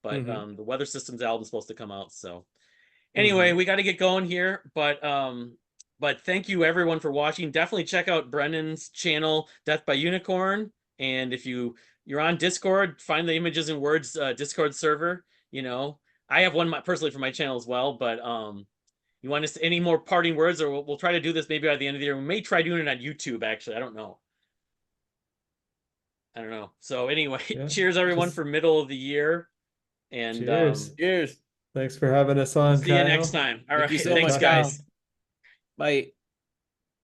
but Mhm. the Weather Systems album is supposed to come out. So anyway, we got to get going here. But thank you everyone for watching. Definitely check out Brendan's channel, Death by Unicorn, and if you're on Discord, find the Images and Words Discord server. I have one personally for my channel as well, but you want us any more parting words, or we'll try to do this maybe by the end of the year. We may try doing it on YouTube, actually. I don't know. So anyway, Yeah, cheers everyone just- for middle of the year. And Cheers. Cheers. Thanks for having us on, see you Kyle. next time. All Thank you right, so thanks much, guys. Kyle. Bye.